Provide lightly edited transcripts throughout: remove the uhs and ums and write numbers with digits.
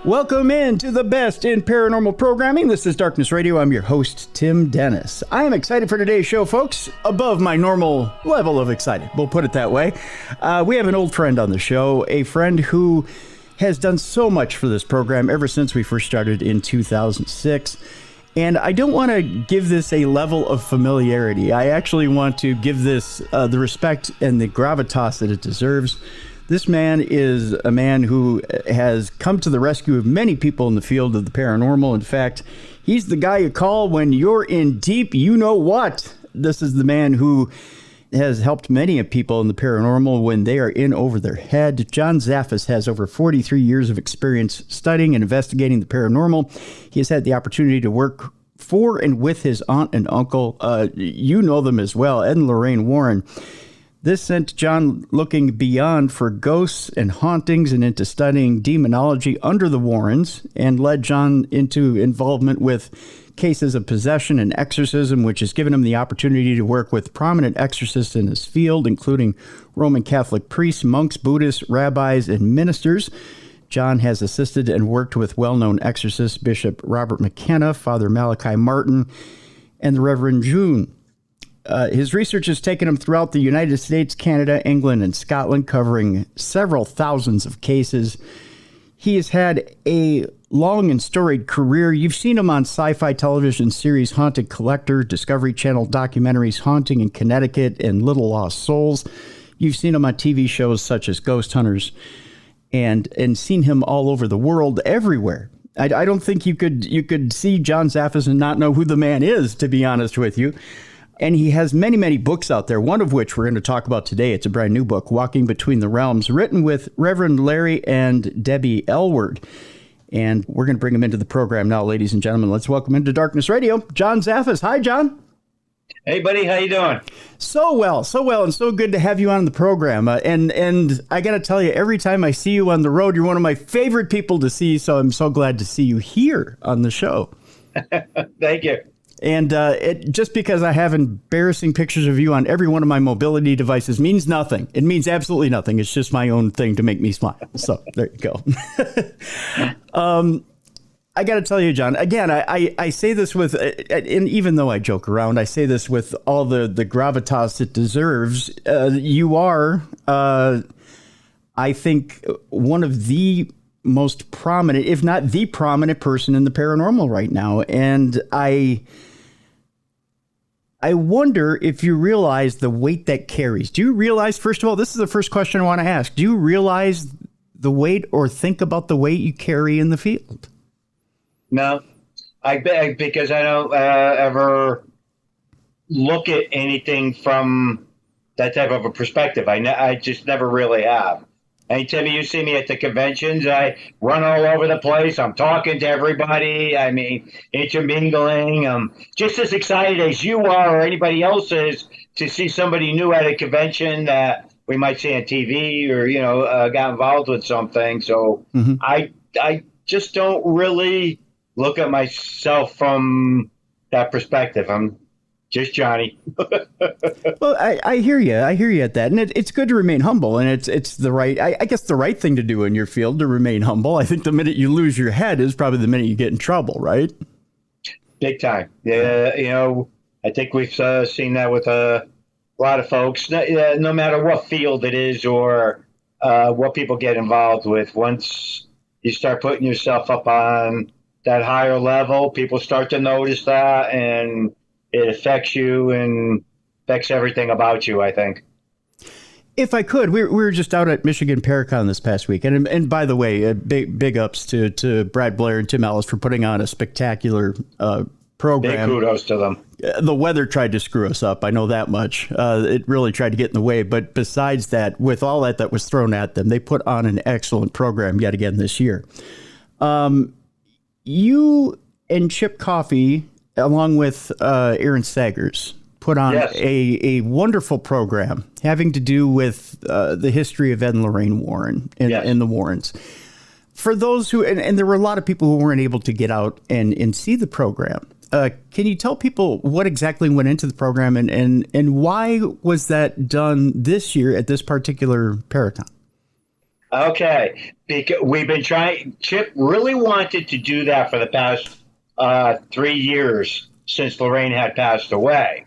Welcome in to the best in paranormal programming. This is Darkness Radio. I'm your host, Tim Dennis. I am excited for today's show, folks. Above my normal level of excited, we'll put it that way. We have an old friend on the show, a friend who has done so much for this program ever since we first started in 2006. And I don't want to give this a level of familiarity. I actually want to give this the respect and the gravitas that it deserves. This man is a man who has come to the rescue of many people in the field of the paranormal. In fact, he's the guy you call when you're in deep you-know-what. This is the man who has helped many people in the paranormal when they are in over their head. John Zaffis has over 43 years of experience studying and investigating the paranormal. He has had the opportunity to work for and with his aunt and uncle. You know them as well, Ed and Lorraine Warren. This sent John looking beyond for ghosts and hauntings and into studying demonology under the Warrens, and led John into involvement with cases of possession and exorcism, which has given him the opportunity to work with prominent exorcists in his field, including Roman Catholic priests, monks, Buddhists, rabbis, and ministers. John has assisted and worked with well-known exorcists Bishop Robert McKenna, Father Malachi Martin, and the Reverend June. His research has taken him throughout the United States, Canada, England, and Scotland, covering several thousands of cases. He has had a long and storied career. You've seen him on sci-fi television series Haunted Collector, Discovery Channel documentaries Haunting in Connecticut, and Little Lost Souls. You've seen him on TV shows such as Ghost Hunters, and seen him all over the world, everywhere. I don't think you could see John Zaffis and not know who the man is, to be honest with you. And he has many, many books out there, one of which we're going to talk about today. It's a brand new book, Walking Between the Realms, written with Reverend Larry and Debbie Elward. And we're going to bring him into the program now, ladies and gentlemen. Let's welcome into Darkness Radio, John Zaffis. Hi, John. Hey, buddy. How you doing? So well, and so good to have you on the program. And I got to tell you, every time I see you on the road, you're one of my favorite people to see. So I'm so glad to see you here on the show. Thank you. And just because I have embarrassing pictures of you on every one of my mobility devices means nothing. It means absolutely nothing. It's just my own thing to make me smile. So there you go. I got to tell you, John, again, I say this with, and even though I joke around, I say this with all the gravitas it deserves. You are, I think, one of the most prominent, if not the prominent person in the paranormal right now. And I wonder if you realize the weight that carries. Do you realize, first of all, this is the first question I want to ask. Do you realize the weight or think about the weight you carry in the field? No, because I don't ever look at anything from that type of a perspective. I just never really have. Anytime you see me at the conventions, I run all over the place. I'm talking to everybody. I mean, intermingling. I'm just as excited as you are or anybody else is to see somebody new at a convention that we might see on TV or, got involved with something. So I just don't really look at myself from that perspective. I'm just Johnny. Well, I hear you. I hear you at that. And it's good to remain humble. And it's the right, I guess the right thing to do in your field, to remain humble. I think the minute you lose your head is probably the minute you get in trouble, right? Big time. Yeah. I think we've seen that with a lot of folks, no matter what field it is or what people get involved with. Once you start putting yourself up on that higher level, people start to notice that, and it affects you and affects everything about you, I think. If I could, we were just out at Michigan Paracon this past week. And by the way, big ups to Brad Blair and Tim Ellis for putting on a spectacular program. Big kudos to them. The weather tried to screw us up. I know that much. It really tried to get in the way. But besides that, with all that was thrown at them, they put on an excellent program yet again this year. You and Chip Coffey, along with Aaron Sagers, put on a wonderful program having to do with the history of Ed and Lorraine Warren and the Warrens. For those who, and there were a lot of people who weren't able to get out and see the program. Can you tell people what exactly went into the program and why was that done this year at this particular Paracon? Okay, because we've been trying. Chip really wanted to do that for the past 3 years since Lorraine had passed away,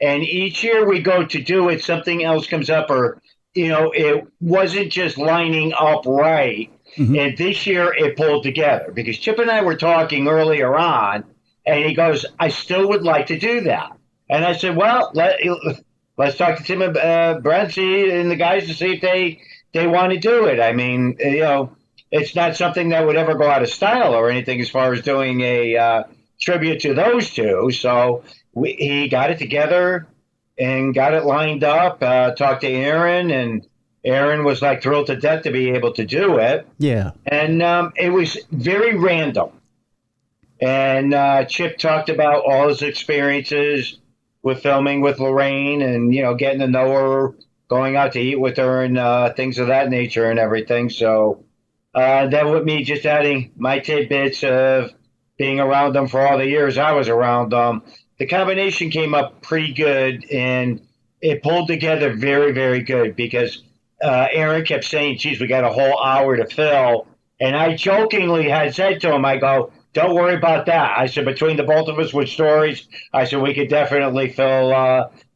and each year we go to do it, something else comes up, or it wasn't just lining up right. Hmm. And this year it pulled together because Chip and I were talking earlier on, and he goes, "I still would like to do that." And I said, "Well, let's talk to Tim and Brent and the guys to see if they want to do it." I mean, it's not something that would ever go out of style or anything as far as doing a tribute to those two. So he got it together and got it lined up. Talked to Aaron, and Aaron was like thrilled to death to be able to do it. Yeah. And it was very random. And Chip talked about all his experiences with filming with Lorraine, and getting to know her, going out to eat with her, and things of that nature, and everything. So then with me just adding my tidbits of being around them for all the years I was around them, the combination came up pretty good, and it pulled together very, very good because Aaron kept saying, "Geez, we got a whole hour to fill," and I jokingly had said to him, I go, "Don't worry about that." I said, "Between the both of us with stories," I said, "we could definitely fill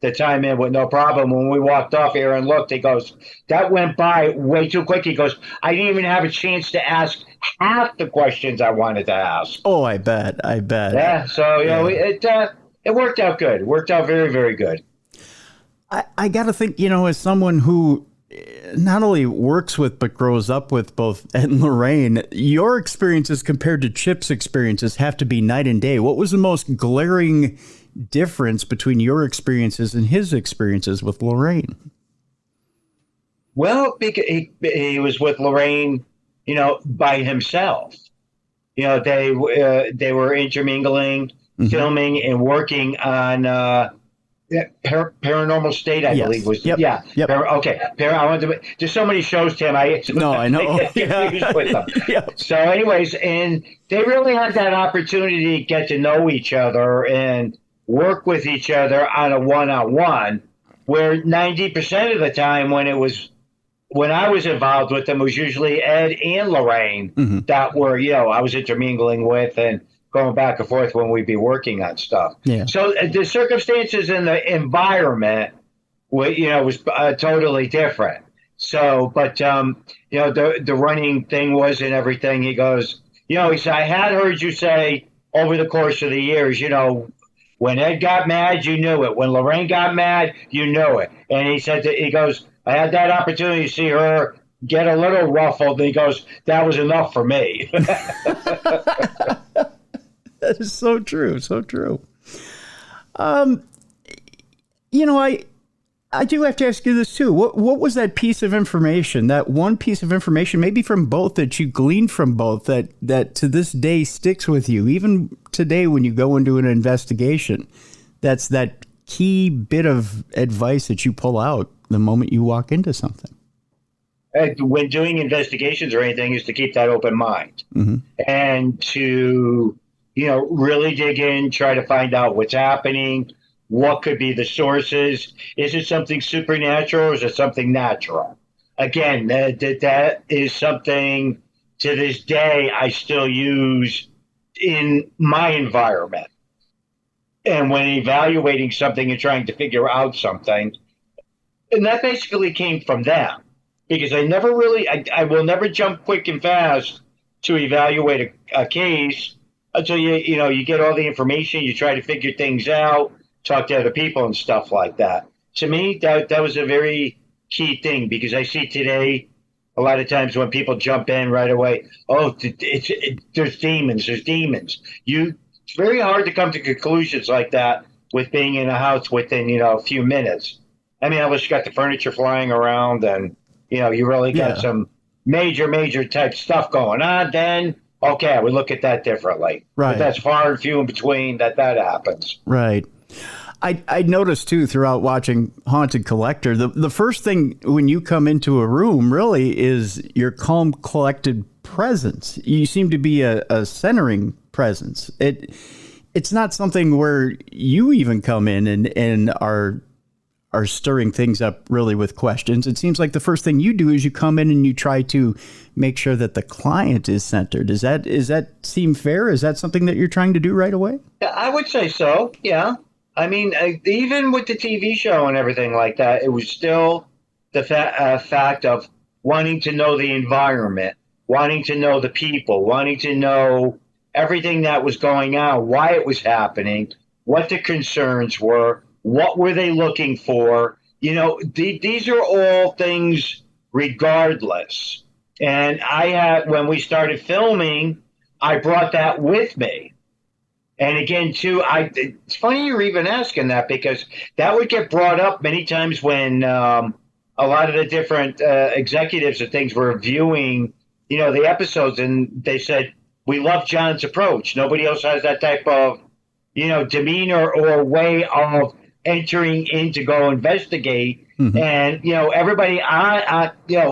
the time in with no problem." When we walked off, Aaron looked, he goes, "That went by way too quick." He goes, "I didn't even have a chance to ask half the questions I wanted to ask." Oh, I bet. Yeah, so it worked out good. It worked out very, very good. I got to think, as someone who not only works with but grows up with both Ed and Lorraine, your experiences compared to Chip's experiences have to be night and day. What was the most glaring difference between your experiences and his experiences with Lorraine? Well, because he was with Lorraine, by himself. They were intermingling, filming, and working on Paranormal State, I believe was. Yep. Yeah. Yep. Okay. I wanted to. There's so many shows, Tim. No, I know. I get confused with them. Yep. So, anyways, and they really had that opportunity to get to know each other and work with each other on a one-on-one. Where 90% of the time, when I was involved with them, it was usually Ed and Lorraine that were, I was intermingling with and going back and forth when we'd be working on stuff. Yeah. So the circumstances and the environment, was totally different. So, but the running thing was and everything. He goes, he said, "I had heard you say over the course of the years, when Ed got mad, you knew it. When Lorraine got mad, you knew it." And he said he goes, "I had that opportunity to see her get a little ruffled." And he goes, "That was enough for me." That is so true. So true. I do have to ask you this too. What was that piece of information, that one piece of information, maybe from both, that you gleaned from both that to this day sticks with you, even today when you go into an investigation? That's that key bit of advice that you pull out the moment you walk into something. When doing investigations or anything, is to keep that open mind and to really dig in, try to find out what's happening, what could be the sources. Is it something supernatural or is it something natural? Again, that is something to this day I still use in my environment. And when evaluating something and trying to figure out something, and that basically came from them, because I will never jump quick and fast to evaluate a case until you get all the information, you try to figure things out, talk to other people and stuff like that. To me, that was a very key thing, because I see today a lot of times when people jump in right away, there's demons. It's very hard to come to conclusions like that with being in a house within a few minutes. I mean, unless you got the furniture flying around and you really got some major type stuff going on, then okay, I would look at that differently. Right. But that's far and few in between that happens. Right. I noticed too throughout watching Haunted Collector, the first thing when you come into a room really is your calm, collected presence. You seem to be a centering presence. It's not something where you even come in and are are stirring things up really with questions. It seems like the first thing you do is you come in and you try to make sure that the client is centered. Does that seem fair? Is that something that you're trying to do right away? Yeah, I would say so. Yeah. I mean, even with the TV show and everything like that, it was still the fact of wanting to know the environment, wanting to know the people, wanting to know everything that was going on, why it was happening, what the concerns were, what were they looking for. You know, these are all things regardless. And when we started filming, I brought that with me. And again, too, it's funny you're even asking that, because that would get brought up many times when a lot of the different executives and things were viewing, the episodes, and they said, we love John's approach. Nobody else has that type of, demeanor or way of entering in to go investigate. Mm-hmm. And, everybody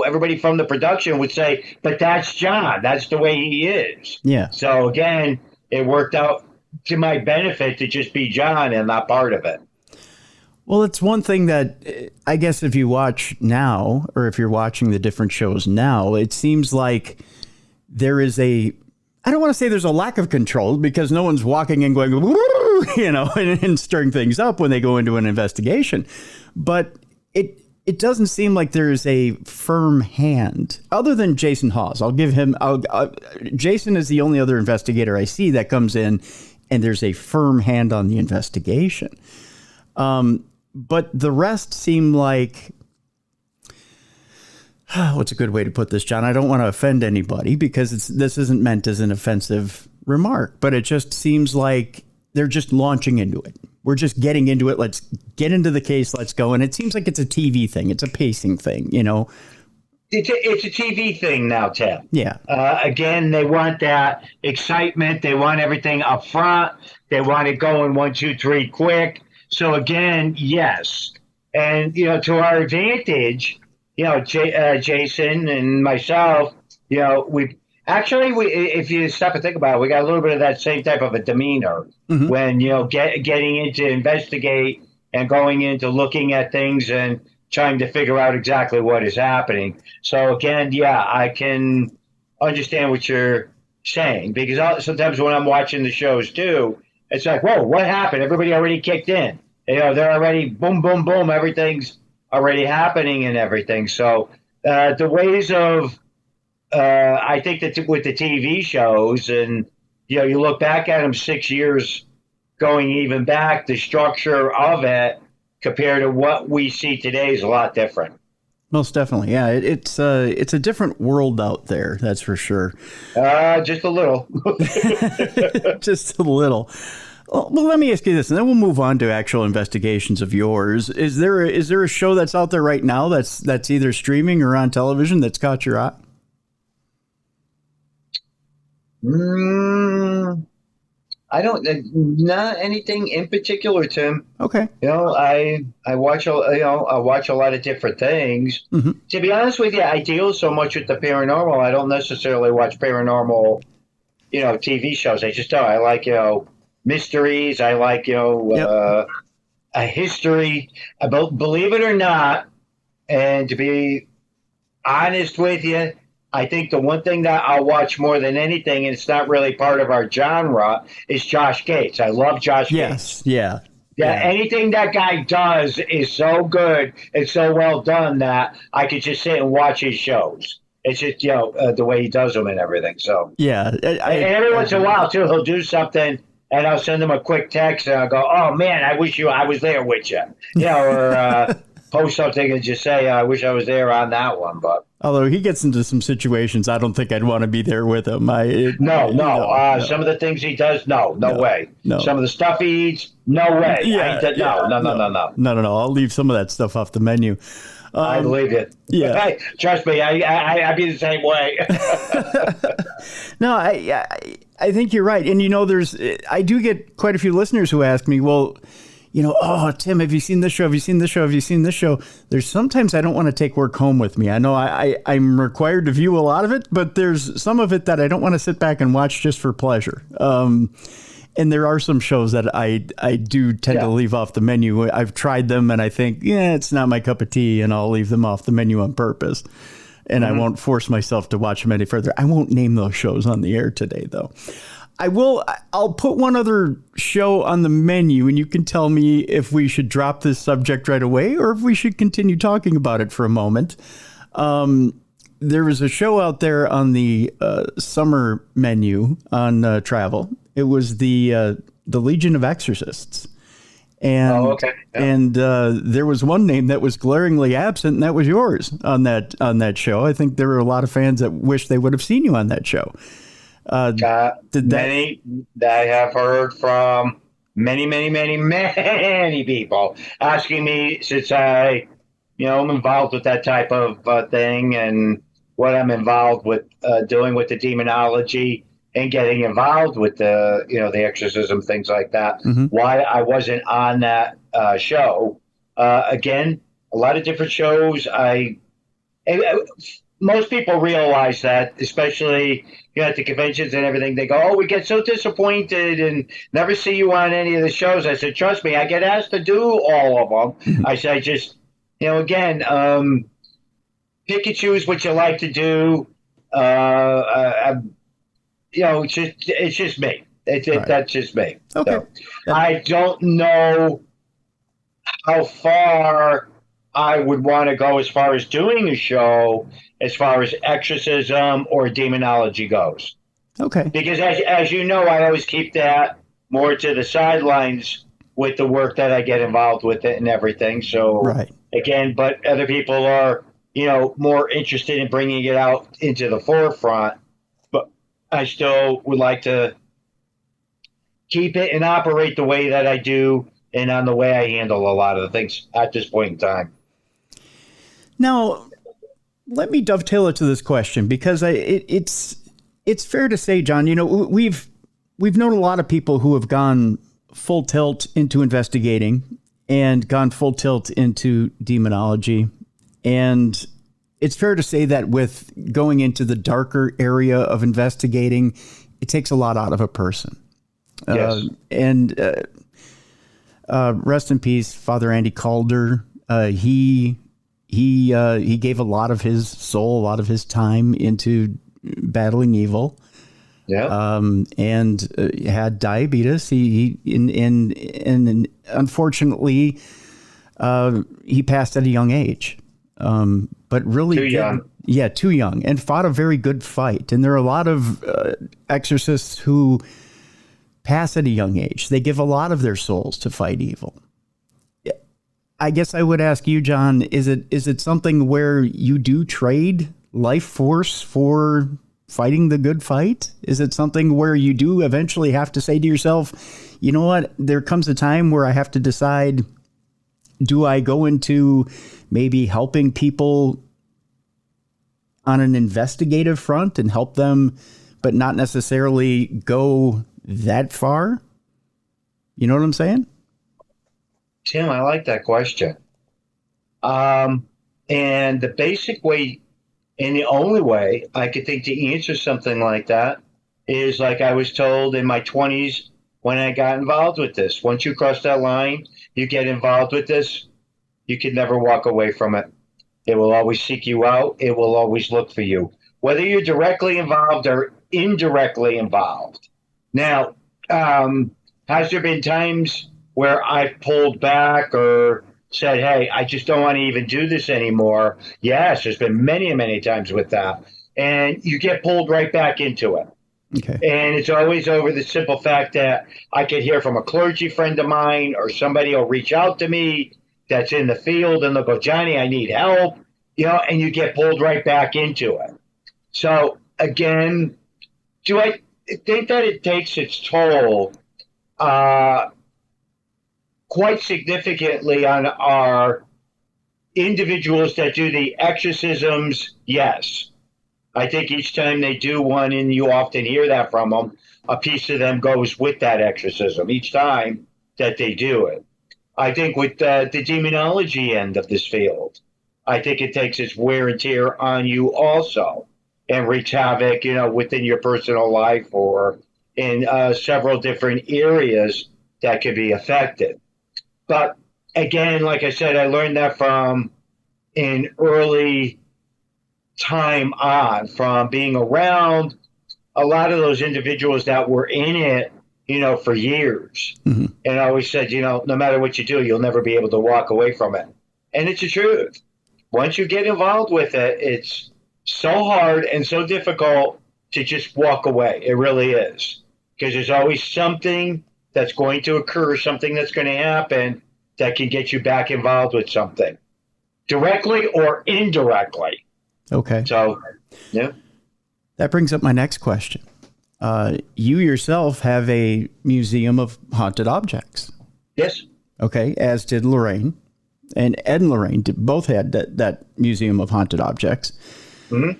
everybody from the production would say, but that's John. That's the way he is. Yeah. So again, it worked out to my benefit to just be John and not part of it. Well, it's one thing that I guess if you watch now, or if you're watching the different shows now, it seems like there is I don't want to say there's a lack of control, because no one's walking in going, and stirring things up when they go into an investigation. But it doesn't seem like there's a firm hand, other than Jason Hawes. I'll give him, Jason is the only other investigator I see that comes in and there's a firm hand on the investigation. But the rest seem like, what's a good way to put this, John? I don't want to offend anybody, because this isn't meant as an offensive remark, but it just seems like they're just launching into it. We're just getting into it. Let's get into the case. Let's go. And it seems like it's a TV thing. It's a pacing thing, It's a TV thing now, Tim. Yeah. Again, they want that excitement. They want everything up front. They want it going 1, 2, 3 quick. So again, yes. And, to our advantage, Jason and myself, if you stop and think about it, we got a little bit of that same type of a demeanor when, getting into investigate and going into looking at things and trying to figure out exactly what is happening. So again, yeah, I can understand what you're saying, because sometimes when I'm watching the shows too, it's like, whoa, what happened? Everybody already kicked in. They're already boom, boom, boom. Everything's already happening and everything. So the ways of, I think that with the TV shows, and, you look back at them 6 years going even back, the structure of it compared to what we see today is a lot different. Most definitely. Yeah. It's a different world out there. That's for sure. Just a little. Just a little. Well, let me ask you this, and then we'll move on to actual investigations of yours. Is there a show that's out there right now that's either streaming or on television that's caught your eye? Not anything in particular, Tim. Okay. I watch a lot of different things. Mm-hmm. To be honest with you, I deal so much with the paranormal. I don't necessarily watch paranormal, TV shows. I just don't. I like, mysteries. I like, a history. Believe it or not, and to be honest with you, I think the one thing that I'll watch more than anything, and it's not really part of our genre, is Josh Gates. I love Josh Gates. Yeah. Anything that guy does is so good and so well done that I could just sit and watch his shows. It's just, the way he does them and everything. So yeah. And every once in a while, too, he'll do something, and I'll send him a quick text, and I'll go, oh, man, I wish I was there with you. Or post something and just say, I wish I was there on that one. But although he gets into some situations, I don't think I'd want to be there with him. No. Some of the things he does, no way. No. Some of the stuff he eats, no way. Yeah, no. I'll leave some of that stuff off the menu. I believe it. Yeah. Hey, trust me, I'd be the same way. No, I think you're right. And, I do get quite a few listeners who ask me, well, oh, Tim, have you seen this show? Have you seen this show? Have you seen this show? There's sometimes I don't want to take work home with me. I know I'm required to view a lot of it, but there's some of it that I don't want to sit back and watch just for pleasure. And there are some shows that I do tend to leave off the menu. I've tried them and I think, yeah, it's not my cup of tea, and I'll leave them off the menu on purpose. And I won't force myself to watch them any further. I won't name those shows on the air today, though. I'll put one other show on the menu, and you can tell me if we should drop this subject right away or if we should continue talking about it for a moment. There was a show out there on the summer menu on travel. It was the Legion of Exorcists. And and there was one name that was glaringly absent, and that was yours on that show. I think there were a lot of fans that wish they would have seen you on that show. Many that I have heard from many people asking me, since I, I'm involved with that type of thing, and what I'm involved with doing with the demonology and getting involved with the, the exorcism, things like that. Why I wasn't on that show. Again, a lot of different shows. Most people realize that, especially at the conventions and everything. They go, "Oh, we get so disappointed and never see you on any of the shows." I said, "Trust me, I get asked to do all of them." I said, "Just, again, pick and choose what you like to do." It's just me. That's just me. Okay. So, I don't know how far I would want to go as far as doing a show, as far as exorcism or demonology goes. Okay. Because as you know, I always keep that more to the sidelines with the work that I get involved with it and everything. So again, but other people are, more interested in bringing it out into the forefront. But I still would like to keep it and operate the way that I do and on the way I handle a lot of the things at this point in time. Now, let me dovetail it to this question, because it's fair to say, John, we've known a lot of people who have gone full tilt into investigating and gone full tilt into demonology. And it's fair to say that with going into the darker area of investigating, it takes a lot out of a person. Yes. Rest in peace, Father Andy Calder. He gave a lot of his soul, a lot of his time into battling evil. Yeah. And had diabetes. And unfortunately, he passed at a young age. But really, too young. Yeah, too young, and fought a very good fight. And there are a lot of exorcists who pass at a young age. They give a lot of their souls to fight evil. I guess I would ask you, John, is it something where you do trade life force for fighting the good fight? Is it something where you do eventually have to say to yourself, you know what, there comes a time where I have to decide, do I go into maybe helping people on an investigative front and help them, but not necessarily go that far? You know what I'm saying? Tim, I like that question. And the basic way, and the only way I could think to answer something like that is like I was told in my 20s when I got involved with this. Once you cross that line, you get involved with this, you can never walk away from it. It will always seek you out. It will always look for you, whether you're directly involved or indirectly involved. Now, has there been times where I've pulled back or said, hey, I just don't want to even do this anymore? Yes, there's been many, many times with that. And you get pulled right back into it. Okay. And it's always over the simple fact that I could hear from a clergy friend of mine, or somebody will reach out to me that's in the field and they'll go, Johnny, I need help, and you get pulled right back into it. So again, do I think that it takes its toll quite significantly on our individuals that do the exorcisms? Yes. I think each time they do one, and you often hear that from them, a piece of them goes with that exorcism each time that they do it. I think with the demonology end of this field, I think it takes its wear and tear on you also, and wreaks havoc, within your personal life, or, in several different areas that could be affected. But again, like I said, I learned that from an early time on, from being around a lot of those individuals that were in it, for years. Mm-hmm. And I always said, no matter what you do, you'll never be able to walk away from it. And it's the truth. Once you get involved with it, it's so hard and so difficult to just walk away. It really is. Because there's always something that's going to occur, something that's going to happen that can get you back involved with something, directly or indirectly. Okay. So, yeah. That brings up my next question. You yourself have a museum of haunted objects. Yes. Okay, as did Lorraine. And Ed and Lorraine both had that museum of haunted objects. Mm-hmm.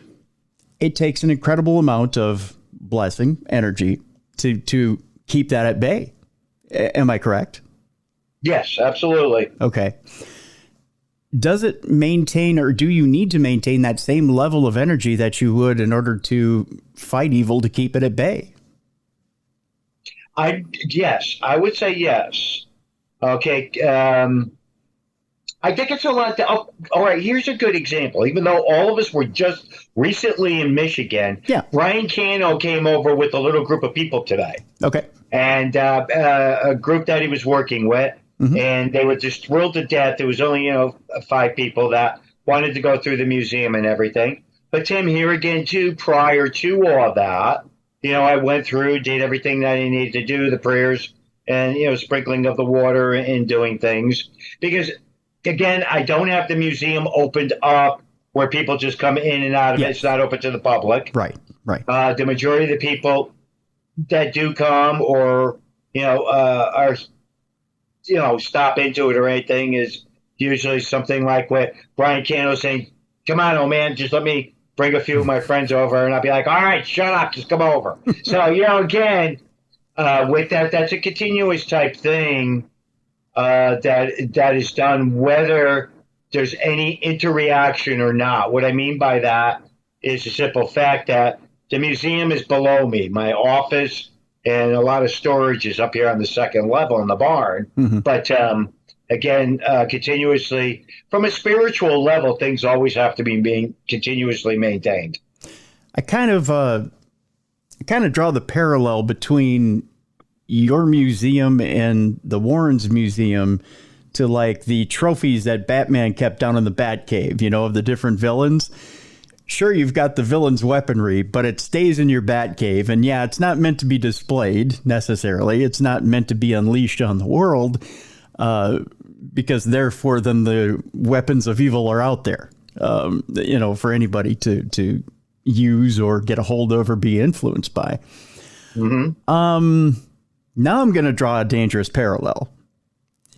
It takes an incredible amount of blessing, energy, to keep that at bay. Am I correct? Yes, absolutely. Okay. Does it maintain, or do you need to maintain that same level of energy that you would in order to fight evil to keep it at bay? Yes, I would say yes. Okay. I think it's a lot. All right, here's a good example. Even though all of us were just recently in Michigan, Brian Cano came over with a little group of people today. Okay. And a group that he was working with. Mm-hmm. And they were just thrilled to death. There was only, 5 people that wanted to go through the museum and everything. But Tim, here again, too, prior to all that, I went through, did everything that I needed to do, the prayers and, sprinkling of the water and doing things. Because, again, I don't have the museum opened up where people just come in and out of it. It's not open to the public. Right. The majority of the people that do come or, are stop into it or anything is usually something like what Brian Cano saying, come on, old man, just let me bring a few of my friends over. And I'll be like, all right, shut up, just come over. So, again, with that, that's a continuous type thing that is done, whether there's any interreaction or not. What I mean by that is the simple fact that the museum is below me. My office and a lot of storage is up here on the second level in the barn. Mm-hmm. But again, continuously, from a spiritual level, things always have to be being continuously maintained. I kind of draw the parallel between your museum and the Warrens Museum to like the trophies that Batman kept down in the Batcave, of the different villains. Sure, you've got the villain's weaponry, but it stays in your Batcave. And yeah, it's not meant to be displayed necessarily. It's not meant to be unleashed on the world because therefore then the weapons of evil are out there, for anybody to use or get a hold of or be influenced by. Mm-hmm. Now I'm going to draw a dangerous parallel.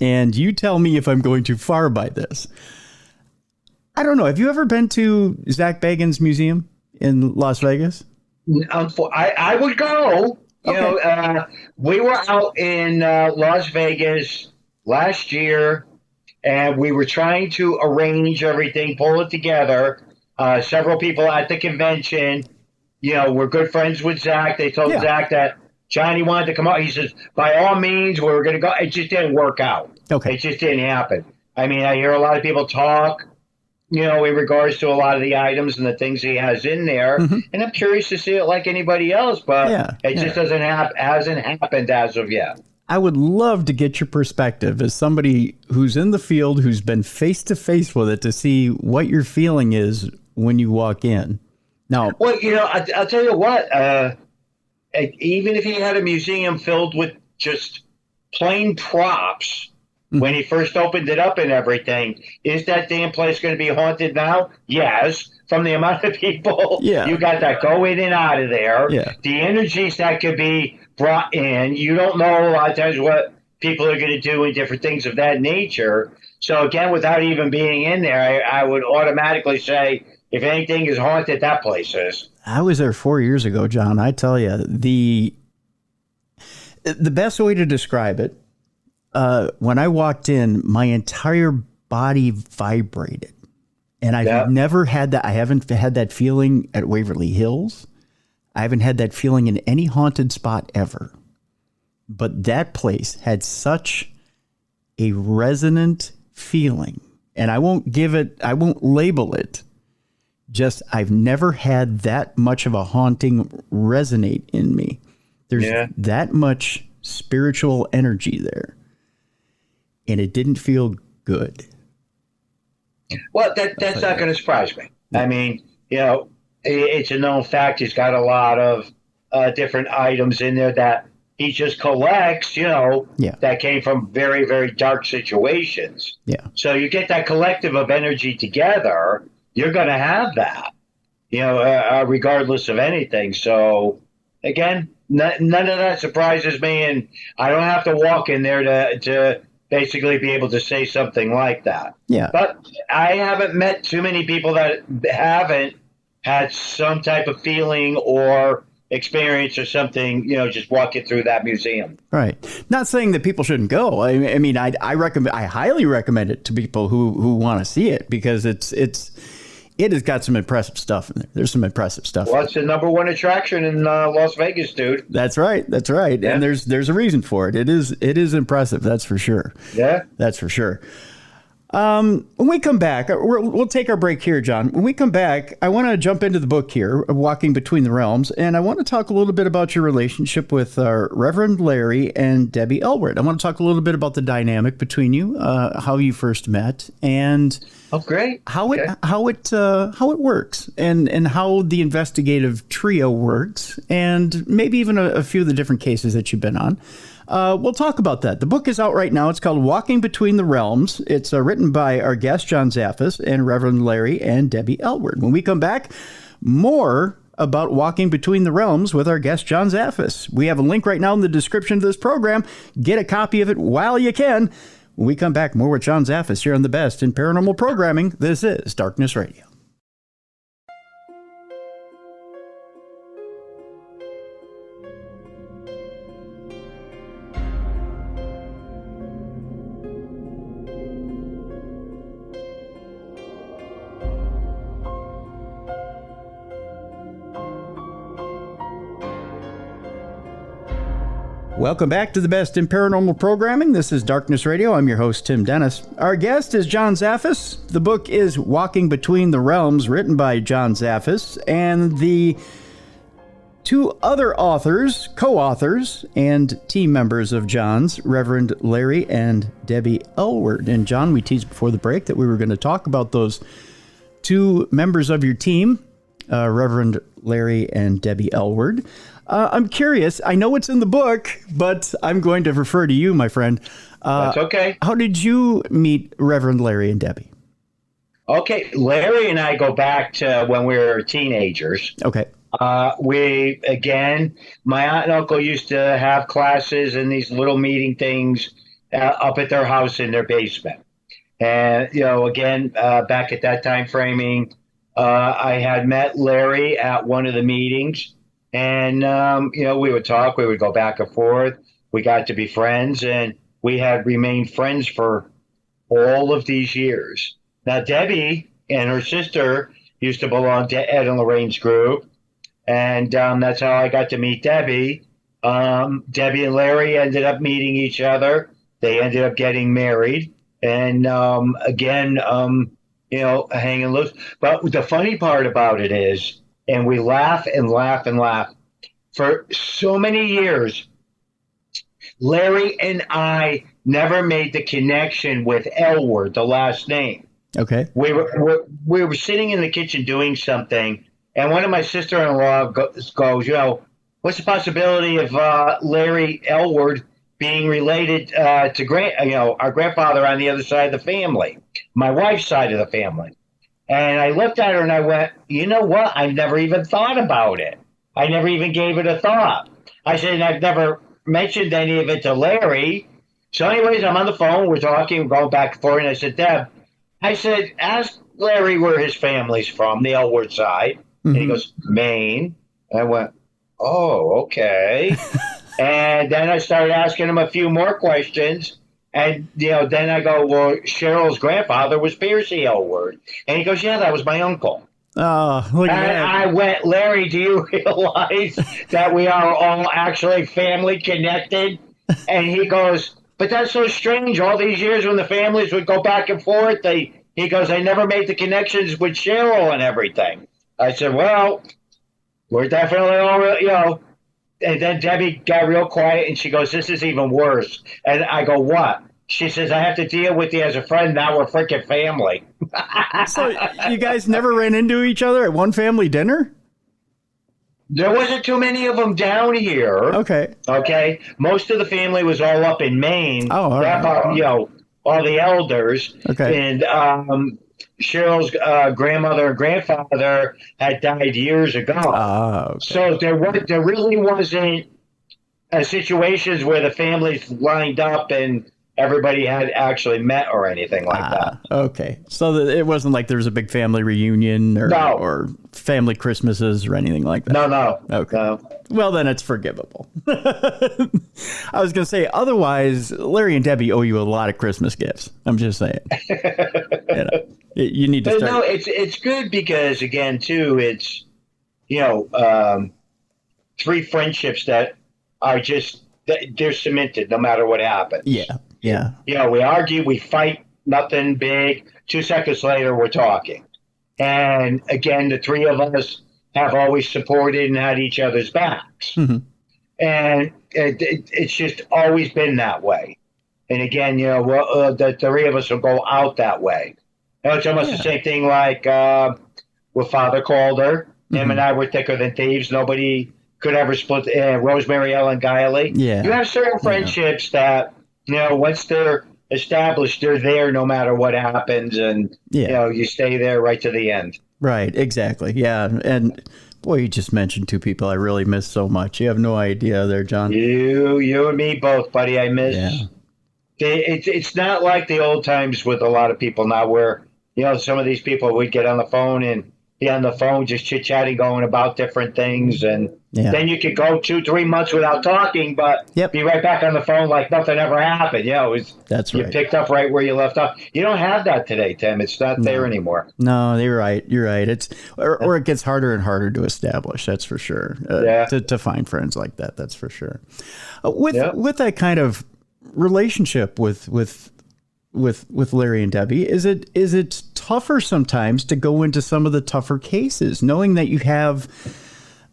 And you tell me if I'm going too far by this. I don't know. Have you ever been to Zach Bagans' museum in Las Vegas? I would go. Okay. We were out in Las Vegas last year, and we were trying to arrange everything, pull it together. Several people at the convention, we're good friends with Zach. They told Zach that Johnny wanted to come out. He says, by all means, we were going to go. It just didn't work out. Okay. It just didn't happen. I mean, I hear a lot of people talk, in regards to a lot of the items and the things he has in there. Mm-hmm. And I'm curious to see it like anybody else, but it just hasn't happened as of yet. I would love to get your perspective as somebody who's in the field, who's been face to face with it, to see what your feeling is when you walk in. Now, well, I'll tell you what, even if he had a museum filled with just plain props, when he first opened it up and everything, is that damn place going to be haunted now? Yes. From the amount of people you got that go in and out of there, the energies that could be brought in, you don't know a lot of times what people are going to do and different things of that nature. So again, without even being in there, I would automatically say, if anything is haunted, that place is. I was there 4 years ago, John. I tell you, the best way to describe it, when I walked in, my entire body vibrated. And I've never had that. I haven't had that feeling at Waverly Hills. I haven't had that feeling in any haunted spot ever. But that place had such a resonant feeling. And I won't label it. Just, I've never had that much of a haunting resonate in me. There's that much spiritual energy there. And it didn't feel good. Well, that's not going to surprise me. I mean, it's a known fact. He's got a lot of different items in there that he just collects, that came from very, very dark situations. Yeah. So you get that collective of energy together, you're going to have that, regardless of anything. So, again, none of that surprises me, and I don't have to walk in there to basically be able to say something like that. Yeah. But I haven't met too many people that haven't had some type of feeling or experience or something, just walking through that museum. Right. Not saying that people shouldn't go. I mean, I highly recommend it to people who want to see it, because it has got some impressive stuff in there. There's some impressive stuff. Well, it's the number one attraction in Las Vegas, dude. That's right. Yeah. And there's a reason for it. It is impressive. That's for sure. Yeah. That's for sure. When we come back, we'll take our break here, John. When we come back, I want to jump into the book here, Walking Between the Realms, and I want to talk a little bit about your relationship with Reverend Larry and Debbie Elward. I want to talk a little bit about the dynamic between you, how you first met, and great, how it works, and how the investigative trio works, and maybe even a few of the different cases that you've been on. We'll talk about that. The book is out right now. It's called Walking Between the Realms. It's written by our guest, John Zaffis, and Reverend Larry and Debbie Elward. When we come back, more about Walking Between the Realms with our guest, John Zaffis. We have a link right now in the description of this program. Get a copy of it while you can. When we come back, more with John Zaffis here on The Best in Paranormal Programming. This is Darkness Radio. Welcome back to The Best in Paranormal Programming. This is Darkness Radio. I'm your host, Tim Dennis. Our guest is John Zaffis. The book is Walking Between the Realms, written by John Zaffis, and the two other authors, co-authors, and team members of John's, Reverend Larry and Debbie Elward. And John, we teased before the break that we were going to talk about those two members of your team, Reverend Larry and Debbie Elward. I'm curious. I know it's in the book, but I'm going to refer to you, my friend. That's okay. How did you meet Reverend Larry and Debbie? Okay. Larry and I go back to when we were teenagers. Okay. My aunt and uncle used to have classes and these little meeting things up at their house in their basement. And, back at that time framing, I had met Larry at one of the meetings. And, we would talk, we would go back and forth. We got to be friends, and we had remained friends for all of these years. Now, Debbie and her sister used to belong to Ed and Lorraine's group, and that's how I got to meet Debbie. Debbie and Larry ended up meeting each other. They ended up getting married, and hanging loose. But the funny part about it is, and we laugh and laugh and laugh. For so many years, Larry and I never made the connection with Elward, the last name. Okay. We were sitting in the kitchen doing something, and one of my sister-in-law goes, what's the possibility of Larry Elward being related to our grandfather on the other side of the family, my wife's side of the family? And I looked at her and I went, you know what? I've never even thought about it. I never even gave it a thought. I said, I've never mentioned any of it to Larry. So anyways, I'm on the phone. We're talking, we're going back and forth. And I said, Deb, ask Larry where his family's from, the Elward side. Mm-hmm. And he goes, Maine. And I went, oh, okay. And then I started asking him a few more questions. And, then I go, well, Cheryl's grandfather was Piercy Elward. And he goes, yeah, that was my uncle. Oh, look at And that. I went, Larry, do you realize that we are all actually family connected? And he goes, but that's so strange. All these years when the families would go back and forth, he goes, I never made the connections with Cheryl and everything. I said, well, we're definitely all. And then Debbie got real quiet and she goes, this is even worse. And I go, what? She says, I have to deal with you as a friend. Now we're freaking family. So you guys never ran into each other at one family dinner? There wasn't too many of them down here. Okay. Okay. Most of the family was all up in Maine. Oh, all right. All the elders. Okay. And Cheryl's grandmother and grandfather had died years ago. Okay. So there really wasn't situations where the families lined up and everybody had actually met or anything like that. Okay. So it wasn't like there was a big family reunion or family Christmases or anything like that? No. Okay. No. Well, then it's forgivable. I was going to say, otherwise, Larry and Debbie owe you a lot of Christmas gifts. I'm just saying. You need to start. No, it's good because, again, too, it's, three friendships that are just, they're cemented no matter what happens. Yeah. Yeah. We argue, we fight, nothing big. 2 seconds later, we're talking. And again, the three of us have always supported and had each other's backs. Mm-hmm. And it's just always been that way. And again, the three of us will go out that way. It's almost the same thing like with Father Calder. Him and I were thicker than thieves. Nobody could ever split. Rosemary Ellen Guiley. Yeah. You have certain friendships that, once they're established, they're there no matter what happens. And, you stay there right to the end. Right. Exactly. Yeah. And boy, you just mentioned two people I really miss so much. You have no idea there, John. You and me both, buddy. I miss. Yeah. It's not like the old times with a lot of people now where, some of these people would get on the phone and be on the phone just chit-chatting, going about different things. And then you could go 2-3 months without talking, but be right back on the phone like nothing ever happened. That's right. You picked up right where you left off. You don't have that today, Tim. It's not there anymore. No, you're right. You're right. It's or it gets harder and harder to establish. That's for sure. To find friends like that. That's for sure. With that kind of relationship with Larry and Debbie, is it tougher sometimes to go into some of the tougher cases, knowing that you have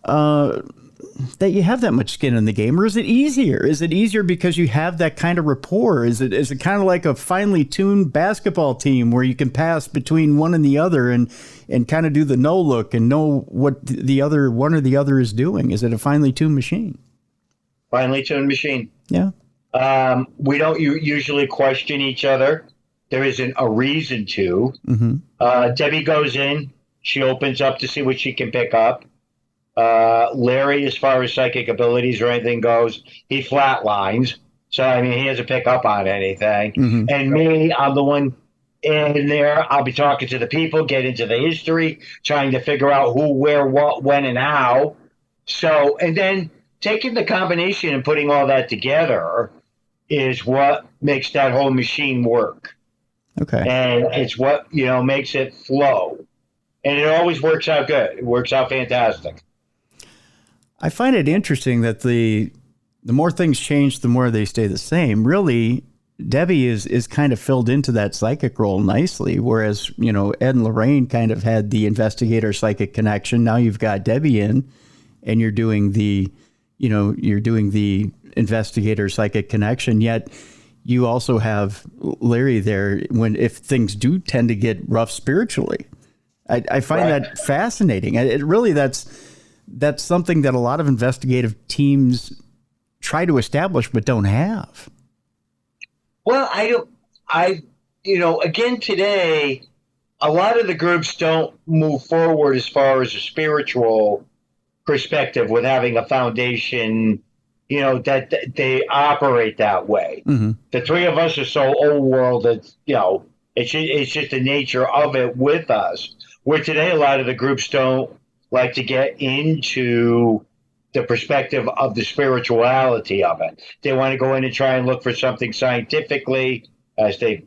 that much skin in the game, or is it easier? Is it easier because you have that kind of rapport? Is it kind of like a finely tuned basketball team where you can pass between one and the other and kind of do the no look and know what the other one or the other is doing? Is it a finely tuned machine? Finely tuned machine. Yeah. We don't usually question each other. There isn't a reason to. Mm-hmm. Debbie goes in. She opens up to see what she can pick up. Larry, as far as psychic abilities or anything goes, he flatlines. So, he doesn't pick up on anything. Mm-hmm. And me, I'm the one in there. I'll be talking to the people, get into the history, trying to figure out who, where, what, when, and how. So, and then taking the combination and putting all that together is what makes that whole machine work. Okay. And it's what, makes it flow. And it always works out good. It works out fantastic. I find it interesting that the more things change, the more they stay the same. Really, Debbie is kind of filled into that psychic role nicely, whereas, Ed and Lorraine kind of had the investigator psychic connection. Now you've got Debbie in, and you're doing the investigator psychic connection, yet you also have Larry there if things do tend to get rough spiritually. I find that fascinating. That's something that a lot of investigative teams try to establish but don't have. Well, again, today, a lot of the groups don't move forward as far as a spiritual perspective with having a foundation, that they operate that way. Mm-hmm. The three of us are so old world that, it's just the nature of it with us. Where today, a lot of the groups don't like to get into the perspective of the spirituality of it. They want to go in and try and look for something scientifically as they,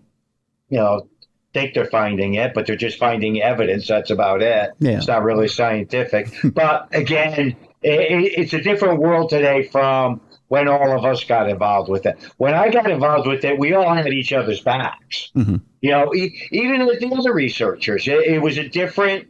think they're finding it, but they're just finding evidence. That's about it. Yeah. It's not really scientific. But again, it's a different world today from when all of us got involved with it. When I got involved with it, we all had each other's backs. Mm-hmm. You know, even with the other researchers, it was a different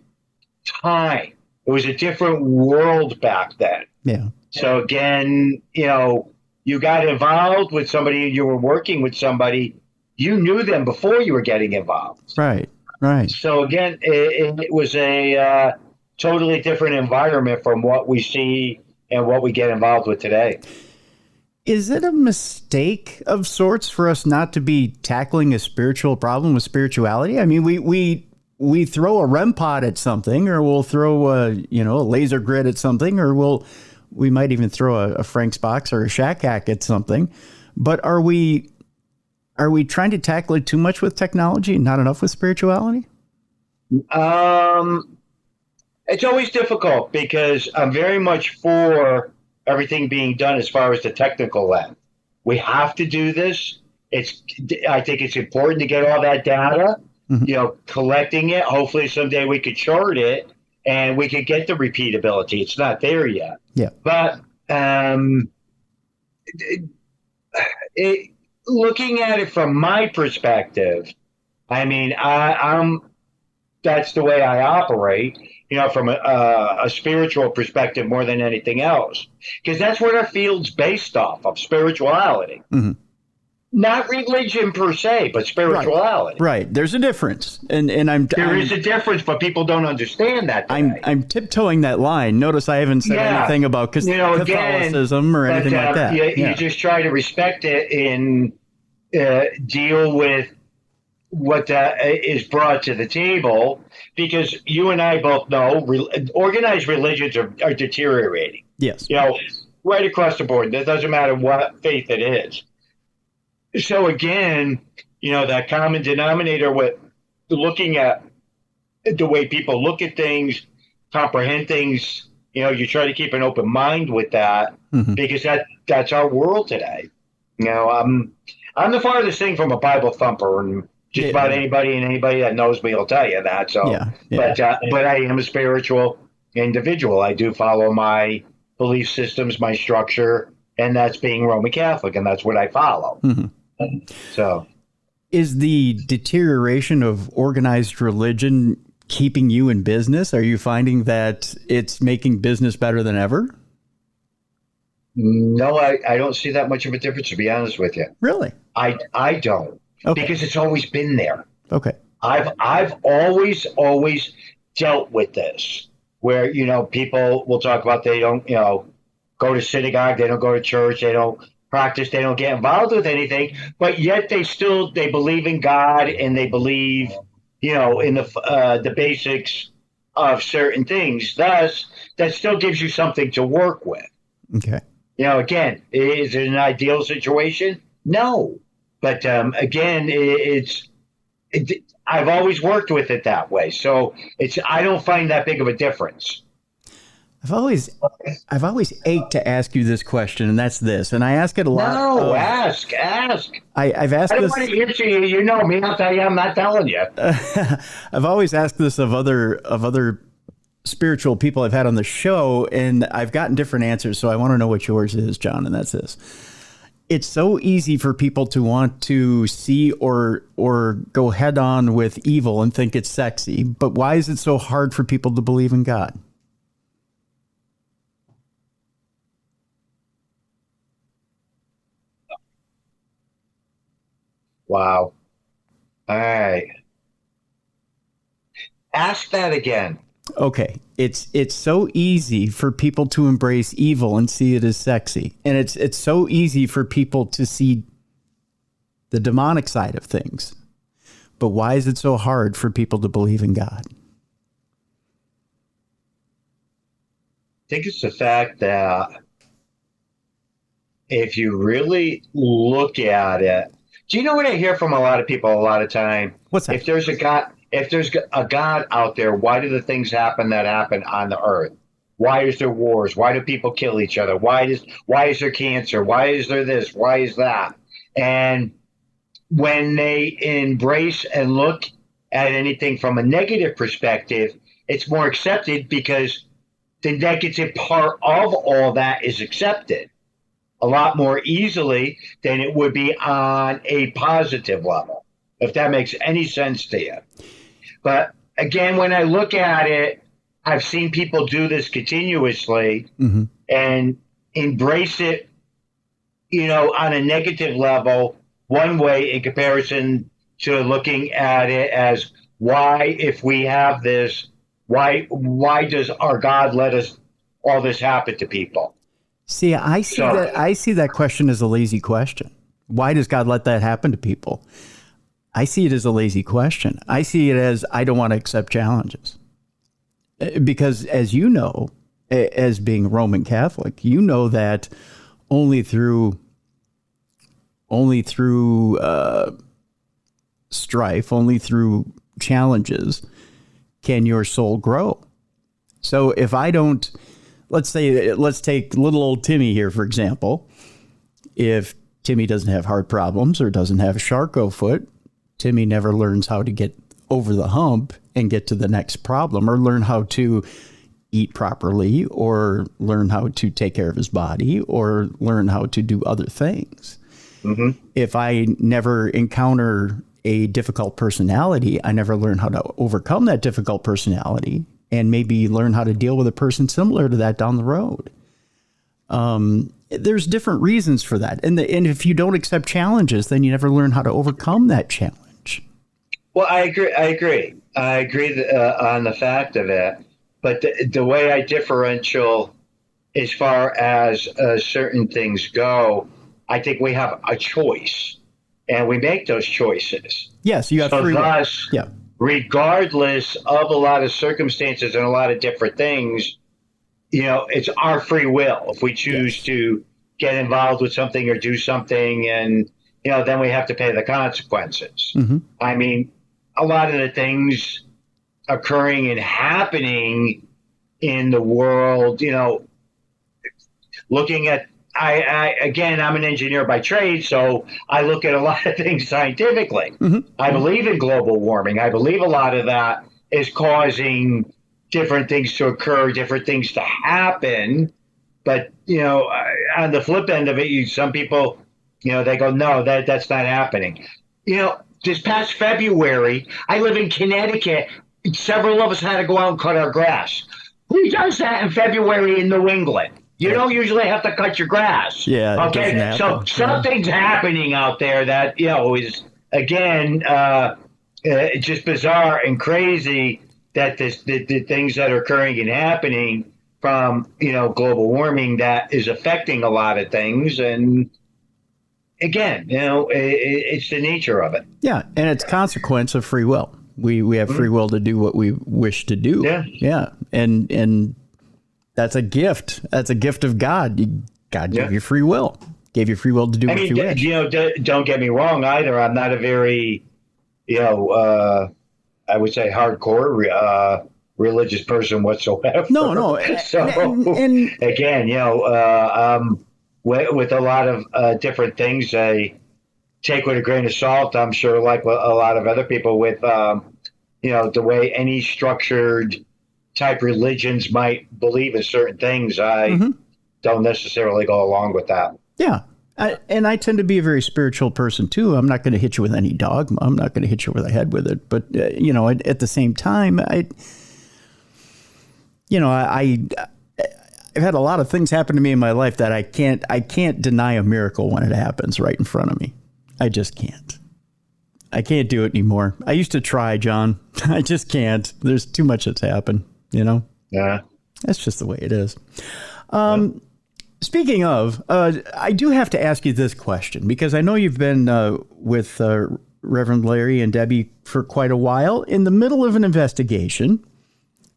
time. It was a different world back then. Yeah. So again, you know, you got involved with somebody, you were working with somebody, you knew them before you were getting involved. Right. Right. So again, it was a totally different environment from what we see and what we get involved with today. Is it a mistake of sorts for us not to be tackling a spiritual problem with spirituality? I mean, we throw a REM pod at something, or we'll throw a laser grid at something, or we might even throw a Frank's box or a shack hack at something. But are we trying to tackle it too much with technology and not enough with spirituality? It's always difficult because I'm very much for everything being done as far as the technical end. We have to do this. I think it's important to get all that data, mm-hmm. Collecting it. Hopefully someday we could chart it and we could get the repeatability. It's not there yet. Yeah. But looking at it from my perspective, I mean, that's the way I operate. From a spiritual perspective more than anything else. Because that's what our field's based off of, spirituality. Mm-hmm. Not religion per se, but spirituality. Right. There's a difference. And there is a difference, but people don't understand that today. I'm tiptoeing that line. Notice I haven't said anything about Catholicism or anything like that. You just try to respect it and deal with what is brought to the table, because you and I both know organized religions are deteriorating. Yes. Right across the board. It doesn't matter what faith it is. So again, that common denominator with looking at the way people look at things, comprehend things, you try to keep an open mind with that, mm-hmm. because that's our world today. I'm the farthest thing from a Bible thumper, and just about anybody that knows me will tell you that. So, but I am a spiritual individual. I do follow my belief systems, my structure, and that's being Roman Catholic, and that's what I follow. Mm-hmm. So, is the deterioration of organized religion keeping you in business? Are you finding that it's making business better than ever? No, I don't see that much of a difference, to be honest with you. Really? I don't. Okay. Because it's always been there. Okay. I've always dealt with this, where people will talk about they don't go to synagogue, they don't go to church, they don't practice, they don't get involved with anything, but yet they believe in God, and they believe in the basics of certain things. Thus, that still gives you something to work with. Okay. Again, is it an ideal situation? No. But again, I've always worked with it that way, so I don't find that big of a difference. I've always ached to ask you this question, and that's this, and I ask it a lot. No, ask. I've asked this. I don't want to answer you. You know me. I'll tell you. I'm not telling you. I've always asked this of other spiritual people I've had on the show, and I've gotten different answers. So I want to know what yours is, John, and that's this. It's so easy for people to want to see or go head on with evil and think it's sexy. But why is it so hard for people to believe in God? Wow. All right. Ask that again. Okay. It's so easy for people to embrace evil and see it as sexy. And it's so easy for people to see the demonic side of things. But why is it so hard for people to believe in God? I think it's the fact that if you really look at it, do you know what I hear from a lot of people a lot of time? What's that? If there's a God out there, why do the things happen that happen on the earth? Why is there wars? Why do people kill each other? Why is there cancer? Why is there this? Why is that? And when they embrace and look at anything from a negative perspective, it's more accepted because the negative part of all that is accepted a lot more easily than it would be on a positive level, if that makes any sense to you. But again, when I look at it, I've seen people do this continuously and embrace it, on a negative level, one way in comparison to looking at it as why, if we have this, why does our God let us all this happen to people? See, I see that question as a lazy question. Why does God let that happen to people? I see it as a lazy question. I see it as I don't want to accept challenges. Because as you know, as being Roman Catholic, you know that only through strife, only through challenges can your soul grow. So if I don't, let's take little old Timmy here, for example. If Timmy doesn't have heart problems or doesn't have a Charcot foot, Timmy never learns how to get over the hump and get to the next problem, or learn how to eat properly, or learn how to take care of his body, or learn how to do other things. If I never encounter a difficult personality, I never learn how to overcome that difficult personality and maybe learn how to deal with a person similar to that down the road. There's different reasons for that. And if you don't accept challenges, then you never learn how to overcome that challenge. Well, I agree on the fact of it. But the way I differential as far as certain things go, I think we have a choice, and we make those choices. Yes, you have free will. Thus, yeah. Regardless of a lot of circumstances and a lot of different things, it's our free will. If we choose to get involved with something or do something, and, then we have to pay the consequences. I mean, a lot of the things occurring and happening in the world, looking at, I'm an engineer by trade, so I look at a lot of things scientifically. I believe in global warming. I believe a lot of that is causing different things to occur, different things to happen. But, on the flip end of it, some people, they go, no, that's not happening. This past February, I live in Connecticut. Several of us had to go out and cut our grass. Who does that in February in New England? You don't usually have to cut your grass. Yeah. Okay. So something's happening out there that, is, again, just bizarre and crazy that the things that are occurring and happening from, global warming that is affecting a lot of things. And again, it's the nature of it. Yeah. And it's consequence of free will. We have free will to do what we wish to do. Yeah. Yeah. And that's a gift. That's a gift of God. God gave you free will. Gave you free will to do what you wish. Don't get me wrong either. I'm not a very, I would say hardcore religious person whatsoever. No. So again, with a lot of different things, I take with a grain of salt. I'm sure, like a lot of other people, with the way any structured type religions might believe in certain things, I don't necessarily go along with that. Yeah. And I tend to be a very spiritual person too. I'm not going to hit you with any dogma. I'm not going to hit you over the head with it. But, at the same time, I've had a lot of things happen to me in my life that I can't deny a miracle when it happens right in front of me. I just can't. I can't do it anymore. I used to try, John. I just can't. There's too much that's happened, Yeah. That's just the way it is. Speaking of, I do have to ask you this question, because I know you've been with Reverend Larry and Debbie for quite a while. In the middle of an investigation,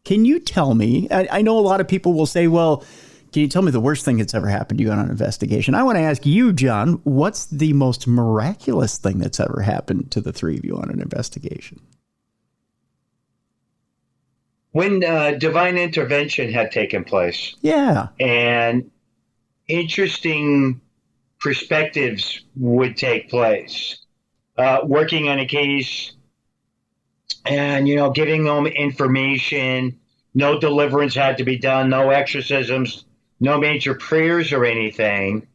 can you tell me, I know a lot of people will say, well, can you tell me the worst thing that's ever happened to you on an investigation? I want to ask you, John, what's the most miraculous thing that's ever happened to the three of you on an investigation? When divine intervention had taken place. Yeah. And interesting perspectives would take place. Working on a case and, giving them information. No deliverance had to be done, no exorcisms, no major prayers or anything.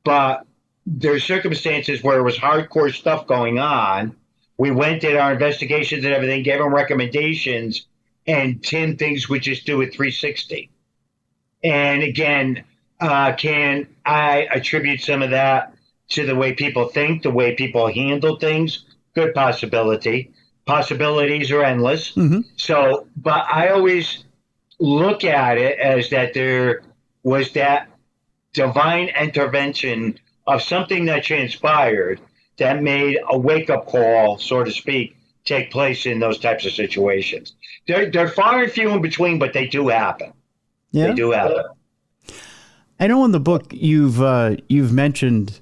But there's circumstances where it was hardcore stuff going on. We went, did our investigations and everything, gave them recommendations, and Tim thinks we just do it 360. And again, can I attribute some of that to the way people think, the way people handle things? Good possibility. Possibilities are endless. Mm-hmm. So, but I always look at it as that there was that divine intervention of something that transpired that made a wake-up call, so to speak, take place in those types of situations. They're far and few in between, but they do happen. Yeah. They do happen. I know in the book you've mentioned,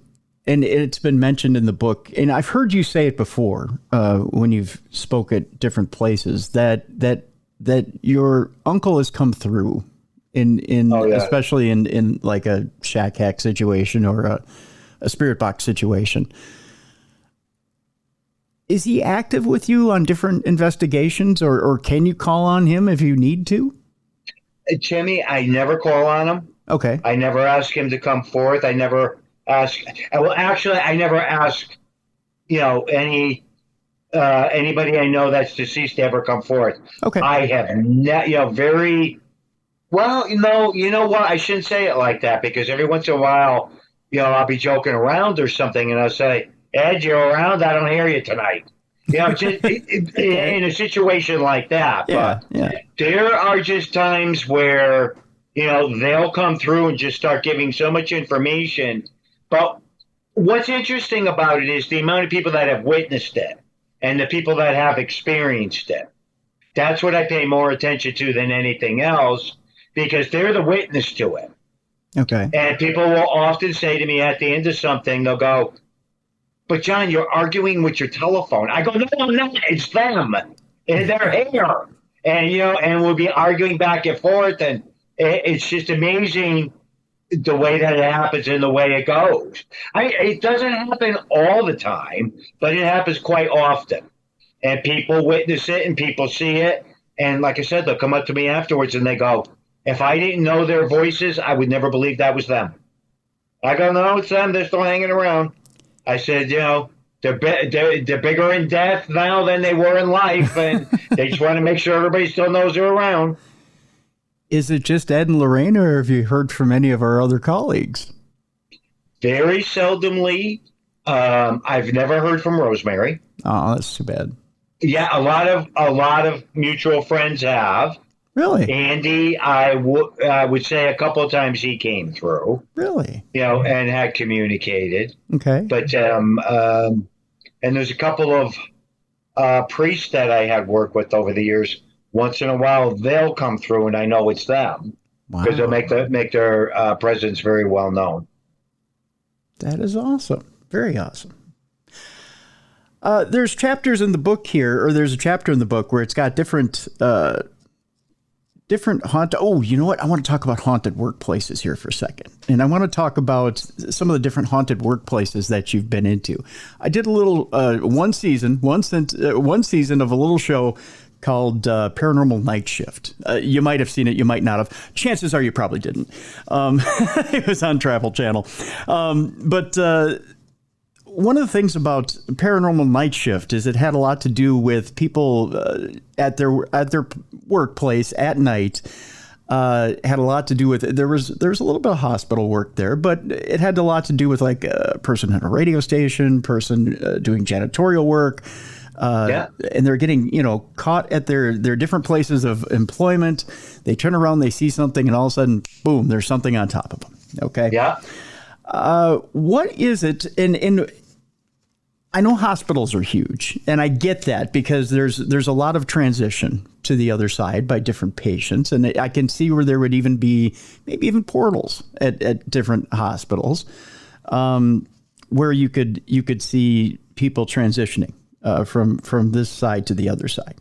and it's been mentioned in the book, and I've heard you say it before when you've spoke at different places, that your uncle has come through especially in like a shack hack situation or a spirit box situation. Is he active with you on different investigations, or can you call on him if you need to? Jimmy, I never call on him. Okay. I never ask him to come forth. I never ask. Well, actually, I never ask, anybody I know that's deceased to ever come forth. Okay. I have, very well, you know what? I shouldn't say it like that, because every once in a while, I'll be joking around or something, and I'll say, Ed, you're around? I don't hear you tonight. Just in a situation like that. Yeah, but there are just times where, they'll come through and just start giving so much information. But what's interesting about it is the amount of people that have witnessed it and the people that have experienced it. That's what I pay more attention to than anything else, because they're the witness to it. Okay. And people will often say to me at the end of something, they'll go, but John, you're arguing with your telephone. I go, no, I'm not. It's them. And they're here. And, and we'll be arguing back and forth. And it's just amazing the way that it happens and the way it goes. It doesn't happen all the time, but it happens quite often. And people witness it and people see it. And like I said, they'll come up to me afterwards and they go, if I didn't know their voices, I would never believe that was them. I go, no, it's them. They're still hanging around. I said, they're bigger in death now than they were in life, and they just want to make sure everybody still knows they're around. Is it just Ed and Lorraine, or have you heard from any of our other colleagues? Very seldomly. I've never heard from Rosemary. Oh, that's too bad. Yeah, a lot of mutual friends have. Really? Andy, I would say a couple of times he came through. Really? And had communicated. Okay. But and there's a couple of priests that I had worked with over the years. Once in a while, they'll come through, and I know it's them because they'll make their presence very well known. That is awesome. Very awesome. There's chapters in the book here, or there's a chapter in the book where it's got different haunted. Oh, you know what? I want to talk about haunted workplaces here for a second. And I want to talk about some of the different haunted workplaces that you've been into. I did a little, one season of a little show called Paranormal Night Shift. You might have seen it. You might not have. Chances are you probably didn't. It was on Travel Channel. But one of the things about Paranormal Night Shift is it had a lot to do with people at their workplace at night. Had a lot to do with there was a little bit of hospital work there, but it had a lot to do with like a person at a radio station, person doing janitorial work. And they're getting, caught at their different places of employment. They turn around, they see something, and all of a sudden, boom, there's something on top of them. Okay. Yeah. What is it? And I know hospitals are huge, and I get that because there's a lot of transition to the other side by different patients, and I can see where there would even be maybe even portals at different hospitals, where you could see people transitioning from this side to the other side,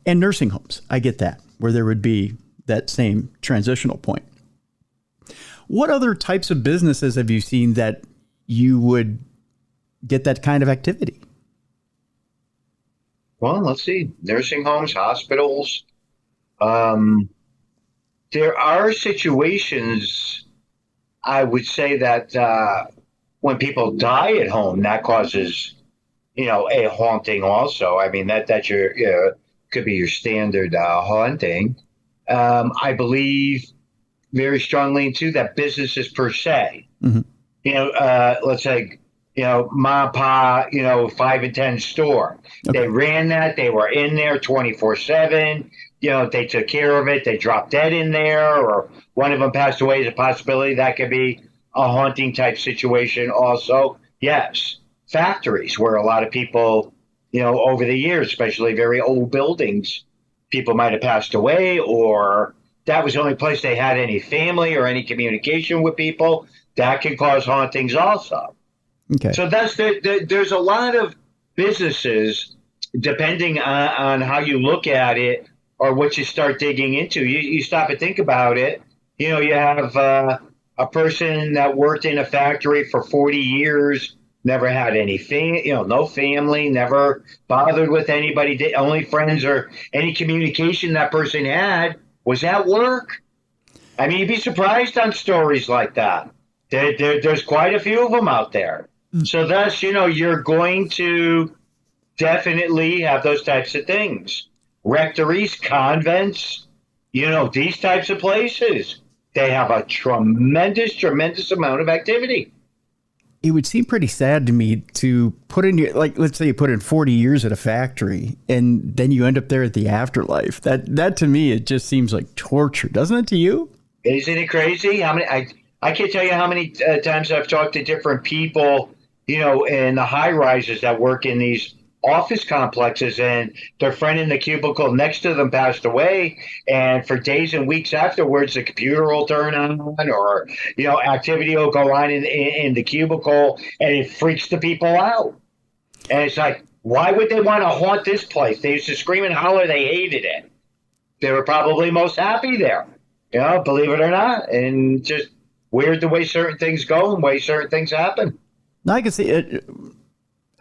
and nursing homes. I get that, where there would be that same transitional point. What other types of businesses have you seen that you would get that kind of activity? well, let's see, nursing homes, hospitals. There are situations, I would say, that when people die at home, that causes, a haunting also. I mean, that's could be your standard haunting. I believe very strongly into that businesses per se. Mm-hmm. Let's say, Ma Pa, 5 and 10 store. Okay. They ran that. They were in there 24/7. They took care of it. They dropped dead in there, or one of them passed away is a possibility. That could be a haunting type situation also. Yes. Factories where a lot of people, over the years, especially very old buildings, people might have passed away, or that was the only place they had any family or any communication with people. That can cause hauntings also. Okay. So there's a lot of businesses, depending on how you look at it or what you start digging into. You stop and think about it. You have a person that worked in a factory for 40 years, never had any no family, never bothered with anybody. The only friends or any communication that person had was at work. I mean, you'd be surprised on stories like that. There's quite a few of them out there. So thus, you're going to definitely have those types of things. Rectories, convents, these types of places, they have a tremendous amount of activity. It would seem pretty sad to me to put in let's say you put in 40 years at a factory and then you end up there at the afterlife. That to me, it just seems like torture, doesn't it to you? Isn't it crazy? I can't tell you how many times I've talked to different people, in the high rises that work in these office complexes, and their friend in the cubicle next to them passed away, and for days and weeks afterwards the computer will turn on, or activity will go on in the cubicle, and it freaks the people out. And it's like, why would they want to haunt this place? They used to scream and holler, they hated it. They were probably most happy there, believe it or not. And just weird the way certain things go and way certain things happen. Now I can see it.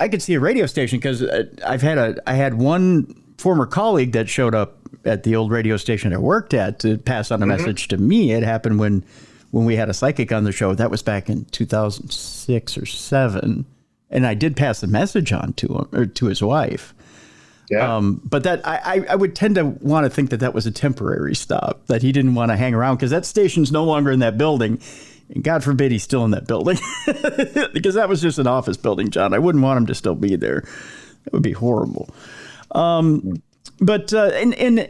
I could see a radio station because I had one former colleague that showed up at the old radio station I worked at to pass on a message to me. It happened when we had a psychic on the show. That was back in 2006 or 7. And I did pass a message on to him, or to his wife. Yeah. But that I would tend to want to think that was a temporary stop, that he didn't want to hang around because that station's no longer in that building. And God forbid he's still in that building, because that was just an office building, John. I wouldn't want him to still be there. That would be horrible. But in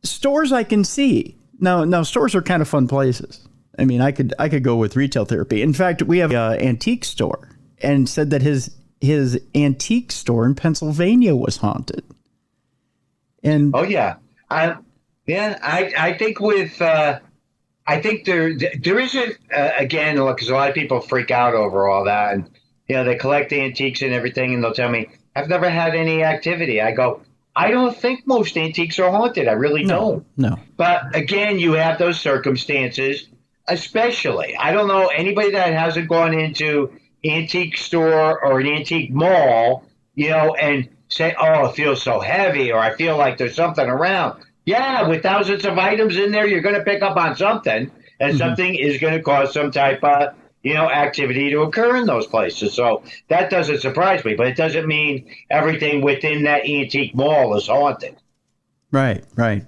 stores I can see. Now stores are kind of fun places. I mean, I could go with retail therapy. In fact, we have an antique store, and said that his antique store in Pennsylvania was haunted. And oh yeah, I think with. I think there isn't, again, because a lot of people freak out over all that, and they collect antiques and everything, and they'll tell me, I've never had any activity. I go, I don't think most antiques are haunted. I really don't. No. But again, you have those circumstances, especially. I don't know anybody that hasn't gone into antique store or an antique mall, and say, oh, it feels so heavy, or I feel like there's something around. Yeah, with thousands of items in there, you're going to pick up on something, and something is going to cause some type of, activity to occur in those places. So that doesn't surprise me, but it doesn't mean everything within that antique mall is haunted. Right. Let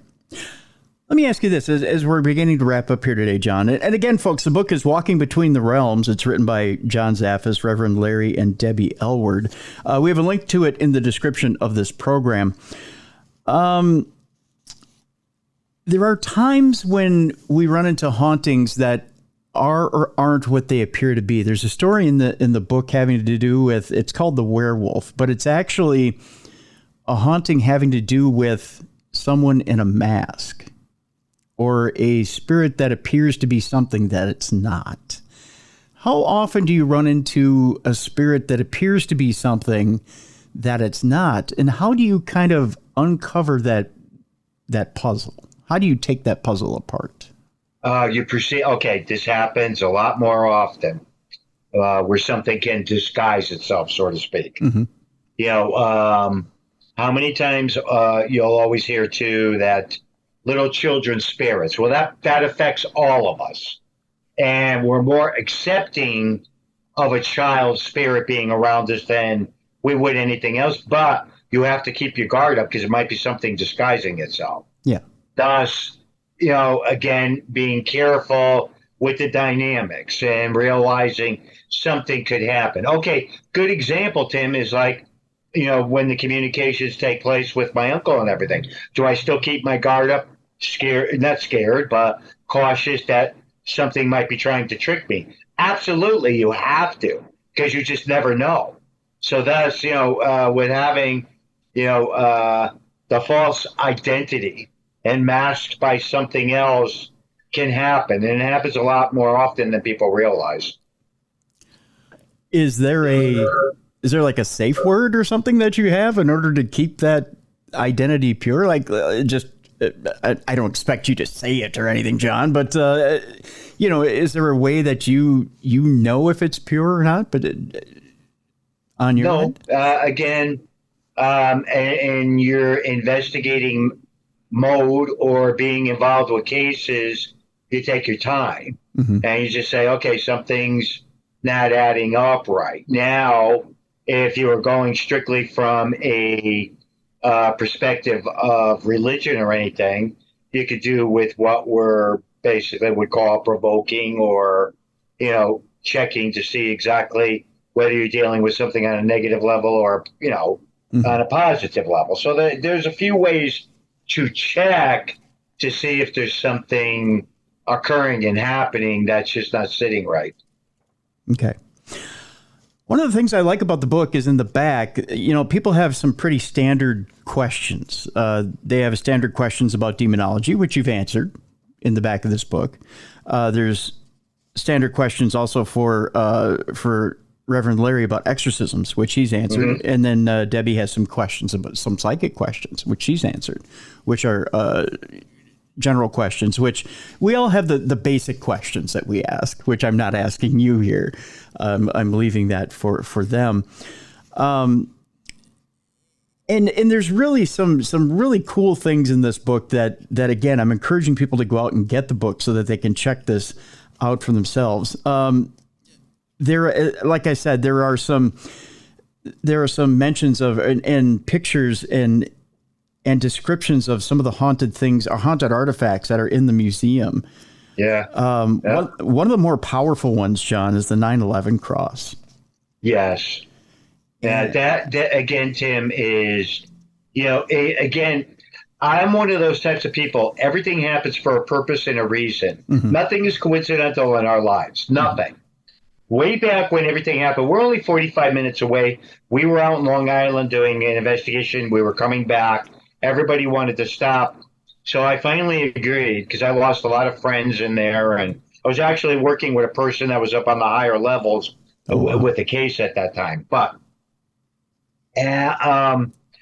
me ask you this, as we're beginning to wrap up here today, John. And again, folks, the book is Walking Between the Realms. It's written by John Zaffis, Reverend Larry, and Debbie Elward. We have a link to it in the description of this program. There are times when we run into hauntings that are or aren't what they appear to be. There's a story in the book having to do with, it's called The Werewolf, but it's actually a haunting having to do with someone in a mask, or a spirit that appears to be something that it's not. How often do you run into a spirit that appears to be something that it's not? And how do you kind of uncover that puzzle? How do you take that puzzle apart? You perceive, okay, this happens a lot more often, where something can disguise itself, so to speak. Mm-hmm. how many times you'll always hear too that little children's spirits. Well, that affects all of us, and we're more accepting of a child's spirit being around us than we would anything else. But you have to keep your guard up because it might be something disguising itself. Yeah. Thus, again, being careful with the dynamics and realizing something could happen. Okay, good example, Tim, is like, when the communications take place with my uncle and everything. Do I still keep my guard up? Scared, not scared, but cautious that something might be trying to trick me. Absolutely, you have to, because you just never know. So that's, with having, the false identity and masked by something else can happen. And it happens a lot more often than people realize. Is there like a safe word or something that you have in order to keep that identity pure? Like I don't expect you to say it or anything, John, but is there a way that you know if it's pure or not? But on your end? Again, and you're investigating mode or being involved with cases, you take your time and you just say, okay, something's not adding up right. Now, if you were going strictly from a perspective of religion or anything, you could do with what we're basically would call provoking or, checking to see exactly whether you're dealing with something on a negative level or, on a positive level. So there's a few ways to check to see if there's something occurring and happening that's just not sitting right. Okay. One of the things I like about the book is in the back, people have some pretty standard questions. They have standard questions about demonology, which you've answered in the back of this book. There's standard questions also for Reverend Larry about exorcisms, which he's answered. And then Debbie has some questions about some psychic questions, which she's answered, which are general questions, which we all have the basic questions that we ask, which I'm not asking you here. I'm leaving that for them. And there's really some really cool things in this book that again, I'm encouraging people to go out and get the book so that they can check this out for themselves. There, like I said, there are some mentions of and pictures and descriptions of some of the haunted things or haunted artifacts that are in the museum. Yeah. One of the more powerful ones, John, is the 9/11 cross. Yes. Yeah. That again, Tim, is, again, I'm one of those types of people. Everything happens for a purpose and a reason. Nothing is coincidental in our lives. Nothing. Way back when everything happened, we're only 45 minutes away. We were out in Long Island doing an investigation. We were coming back. Everybody wanted to stop. So I finally agreed because I lost a lot of friends in there. And I was actually working with a person that was up on the higher levels with the case at that time. But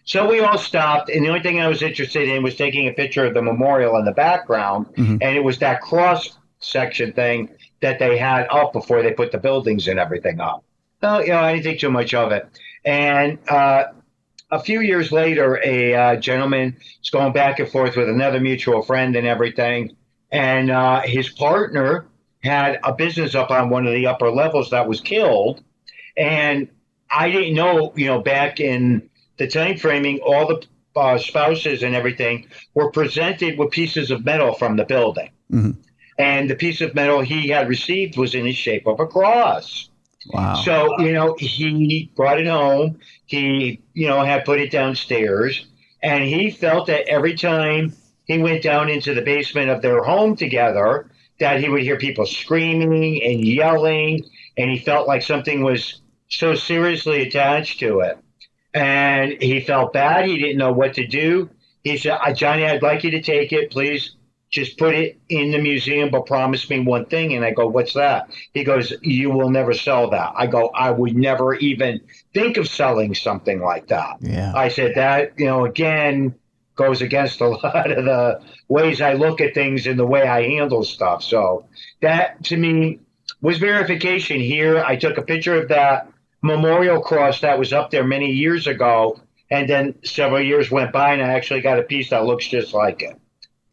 so we all stopped. And the only thing I was interested in was taking a picture of the memorial in the background. And it was that cross section thing that they had up before they put the buildings and everything up. So, I didn't think too much of it. And a few years later, a gentleman is going back and forth with another mutual friend and everything. And his partner had a business up on one of the upper levels that was killed. And I didn't know, back in the time framing, all the spouses and everything were presented with pieces of metal from the building. And the piece of metal he had received was in the shape of a cross. Wow. So, he brought it home. He, had put it downstairs. And he felt that every time he went down into the basement of their home together, that he would hear people screaming and yelling. And he felt like something was so seriously attached to it. And he felt bad. He didn't know what to do. He said, Johnny, I'd like you to take it, please. Just put it in the museum, but promise me one thing. And I go, what's that? He goes, you will never sell that. I go, I would never even think of selling something like that. Yeah. I said that, again, goes against a lot of the ways I look at things and the way I handle stuff. So that, to me, was verification here. I took a picture of that memorial cross that was up there many years ago. And then several years went by, and I actually got a piece that looks just like it.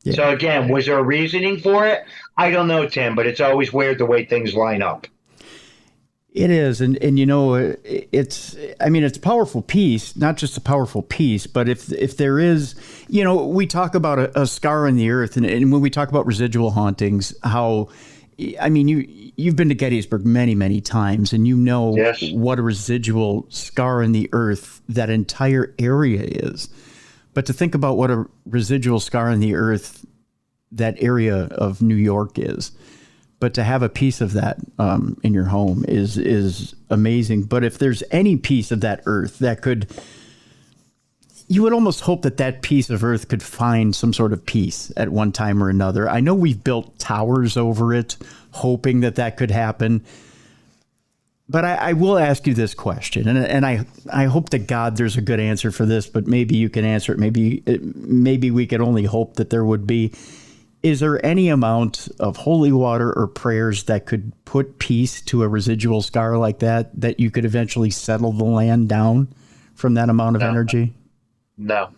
Yeah. So again, was there a reasoning for it? I don't know, Tim, but it's always weird the way things line up. It is. And it's a powerful piece, not just a powerful piece, but if there is, we talk about a scar in the earth, and when we talk about residual hauntings, how, you've been to Gettysburg many, many times, and yes, what a residual scar in the earth that entire area is. But to think about what a residual scar in the earth that area of New York is, but to have a piece of that in your home is amazing. But if there's any piece of that earth that you would almost hope that piece of earth could find some sort of peace at one time or another. I know we've built towers over it, hoping that could happen. But I will ask you this question, and I hope to God there's a good answer for this, but maybe you can answer it. Maybe we could only hope that there would be. Is there any amount of holy water or prayers that could put peace to a residual scar like that you could eventually settle the land down from that amount of energy? No.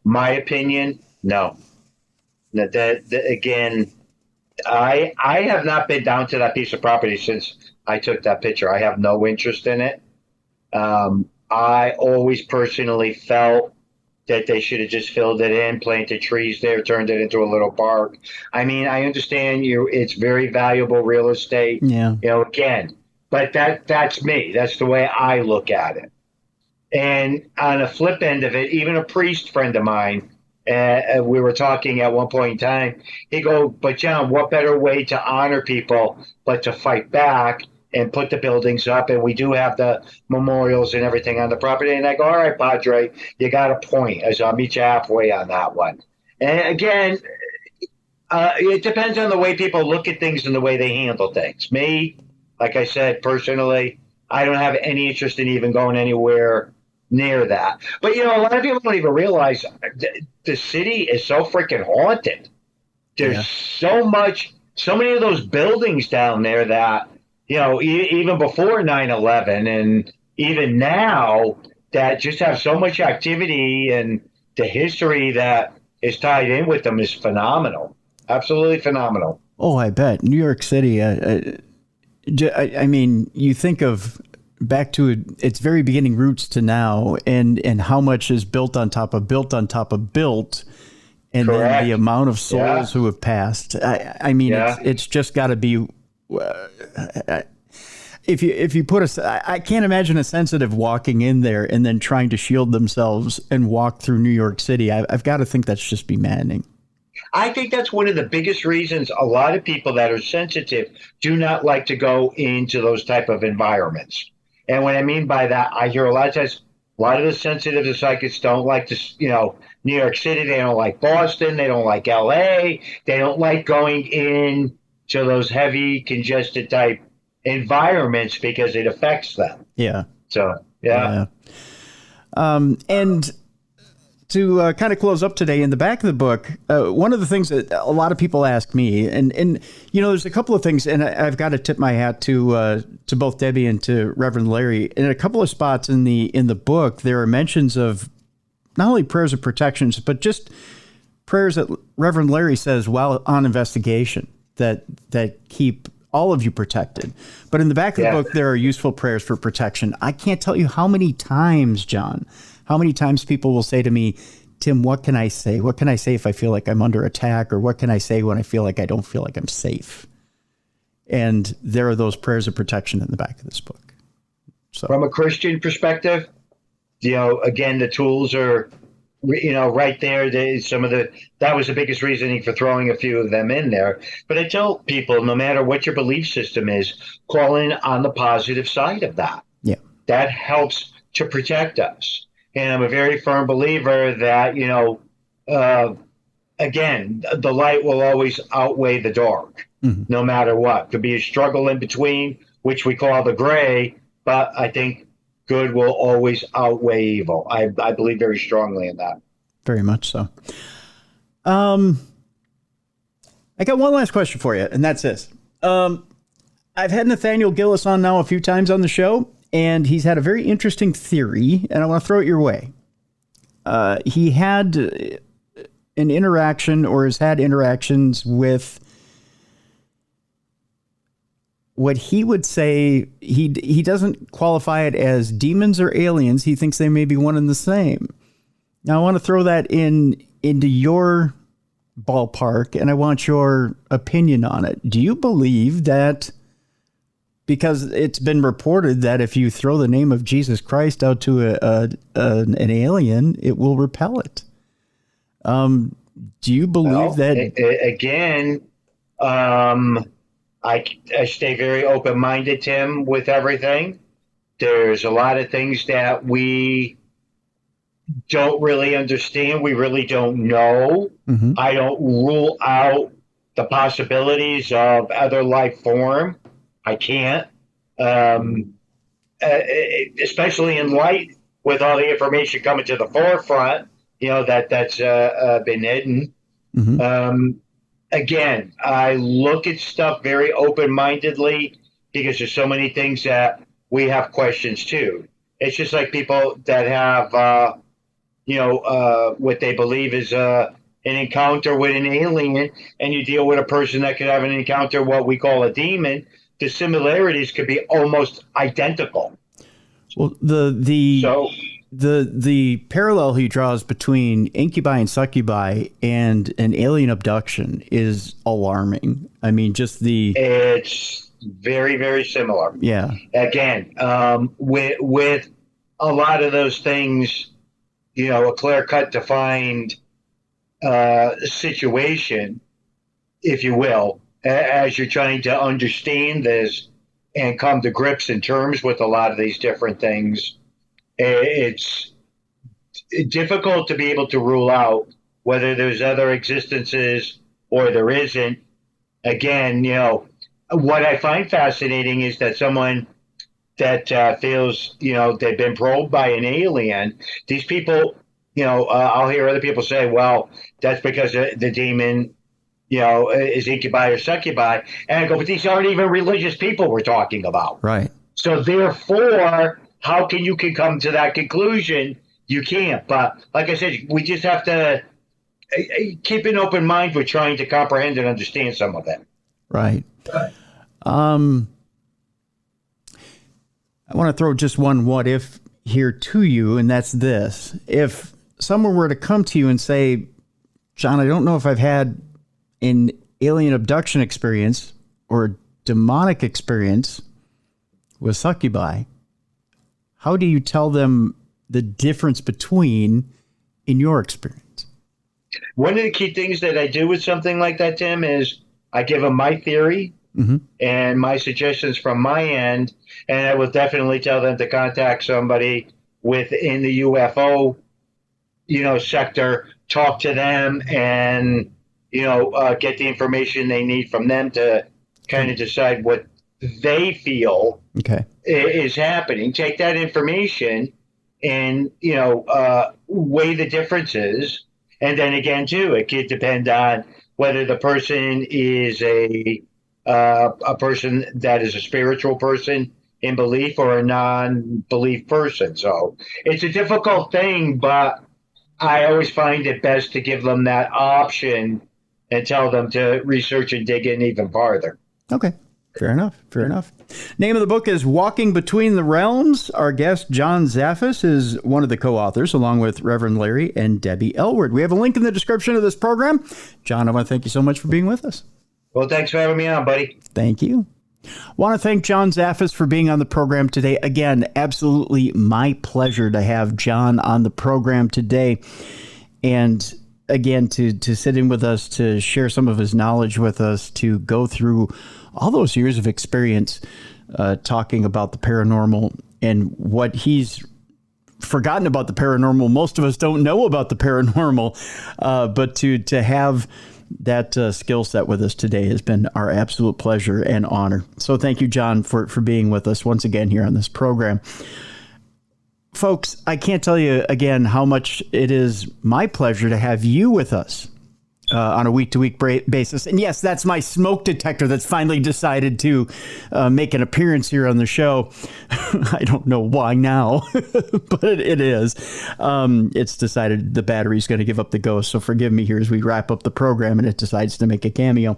My opinion, no. Again, I have not been down to that piece of property since I took that picture. I have no interest in it. I always personally felt that they should have just filled it in, planted trees there, turned it into a little park. I understand it's very valuable real estate. Yeah. Again, but that's me. That's the way I look at it. And on the flip end of it, even a priest friend of mine, we were talking at one point in time, he go, but John, what better way to honor people but to fight back and put the buildings up? And we do have the memorials and everything on the property. And I go, all right, Padre, you got a point. So I'll meet you halfway on that one. And again, it depends on the way people look at things and the way they handle things. Me, like I said, personally, I don't have any interest in even going anywhere near that. But, a lot of people don't even realize the city is so freaking haunted. There's so many of those buildings down there that, even before 9/11 and even now, that just have so much activity, and the history that is tied in with them is phenomenal. Absolutely phenomenal. Oh, I bet. New York City, you think of back to its very beginning roots to now, and how much is built on top of built. And Correct. Then the amount of souls who have passed. It's just got to be. If you put I can't imagine a sensitive walking in there and then trying to shield themselves and walk through New York City. I've got to think that's just be maddening. I think that's one of the biggest reasons a lot of people that are sensitive do not like to go into those type of environments. And what I mean by that, I hear a lot of times, a lot of the sensitive and psychics don't like to, New York City. They don't like Boston. They don't like LA. They don't like going in to those heavy, congested type environments because it affects them. Yeah. So, yeah. And to kind of close up today, in the back of the book, one of the things that a lot of people ask me, and there's a couple of things, and I've got to tip my hat to both Debbie and to Reverend Larry. In a couple of spots in the book, there are mentions of not only prayers of protections, but just prayers that Reverend Larry says while on investigation that keep all of you protected. But in the back of the book, there are useful prayers for protection. I can't tell you how many times, John, people will say to me, Tim, what can I say? What can I say if I feel like I'm under attack? Or what can I say when I feel like I don't feel like I'm safe? And there are those prayers of protection in the back of this book. So, from a Christian perspective, again, the tools are, right there. That was the biggest reasoning for throwing a few of them in there. But I tell people, no matter what your belief system is, call in on the positive side of that. Yeah. That helps to protect us. And I'm a very firm believer that, again, the light will always outweigh the dark, no matter what. Could be a struggle in between, which we call the gray, but I think good will always outweigh evil. I believe very strongly in that. Very much so. I got one last question for you, and that's this. I've had Nathaniel Gillis on now a few times on the show, and he's had a very interesting theory, and I want to throw it your way. he had an interaction or has had interactions with what he would say, he doesn't qualify it as demons or aliens. He thinks they may be one and the same. Now, I want to throw that into your ballpark, and I want your opinion on it. Do you believe that, because it's been reported that if you throw the name of Jesus Christ out to an alien, it will repel it? Do you believe that? Again, I stay very open-minded, Tim, with everything. There's a lot of things that we don't really understand. We really don't know. Mm-hmm. I don't rule out the possibilities of other life form. I can't, especially in light with all the information coming to the forefront, that's been hidden. Mm-hmm. Again, I look at stuff very open-mindedly because there's so many things that we have questions too. It's just like people that have, what they believe is an encounter with an alien, and you deal with a person that could have an encounter, what we call a demon. The similarities could be almost identical. Well, the parallel he draws between incubi and succubi and an alien abduction is alarming. I mean, it's very, very similar. Yeah. Again, with a lot of those things, a clear-cut defined situation, if you will, as you're trying to understand this and come to grips and terms with a lot of these different things, it's difficult to be able to rule out whether there's other existences or there isn't. Again, what I find fascinating is that someone that feels, they've been probed by an alien, these people, I'll hear other people say, well, that's because the demon, is incubi or succubi. And I go, but these aren't even religious people we're talking about. Right. So therefore, how can you come to that conclusion? You can't. But like I said, we just have to keep an open mind with trying to comprehend and understand some of it. Right. I want to throw just one what if here to you, and that's this. If someone were to come to you and say, John, I don't know if I've had an alien abduction experience or a demonic experience with succubi, how do you tell them the difference between in your experience? One of the key things that I do with something like that, Tim, is I give them my theory and my suggestions from my end, and I will definitely tell them to contact somebody within the UFO, sector, talk to them, and get the information they need from them to kind of decide what they feel is happening. Take that information and, weigh the differences. And then again, too, it could depend on whether the person is a person that is a spiritual person in belief or a non-belief person. So it's a difficult thing, but I always find it best to give them that option and tell them to research and dig in even farther. Okay. Fair enough. Name of the book is Walking Between the Realms. Our guest, John Zaffis, is one of the co-authors, along with Reverend Larry and Debbie Elward. We have a link in the description of this program. John, I want to thank you so much for being with us. Well, thanks for having me on, buddy. Thank you. Want to thank John Zaffis for being on the program today. Again, absolutely my pleasure to have John on the program today. And again, to sit in with us, to share some of his knowledge with us, to go through all those years of experience talking about the paranormal and what he's forgotten about the paranormal. Most of us don't know about the paranormal, but to have that skill set with us today has been our absolute pleasure and honor. So thank you, John, for being with us once again here on this program. Folks, I can't tell you again how much it is my pleasure to have you with us on a week-to-week basis. And yes, that's my smoke detector that's finally decided to make an appearance here on the show. I don't know why now, but it is. It's decided the battery's going to give up the ghost. So forgive me here as we wrap up the program and it decides to make a cameo.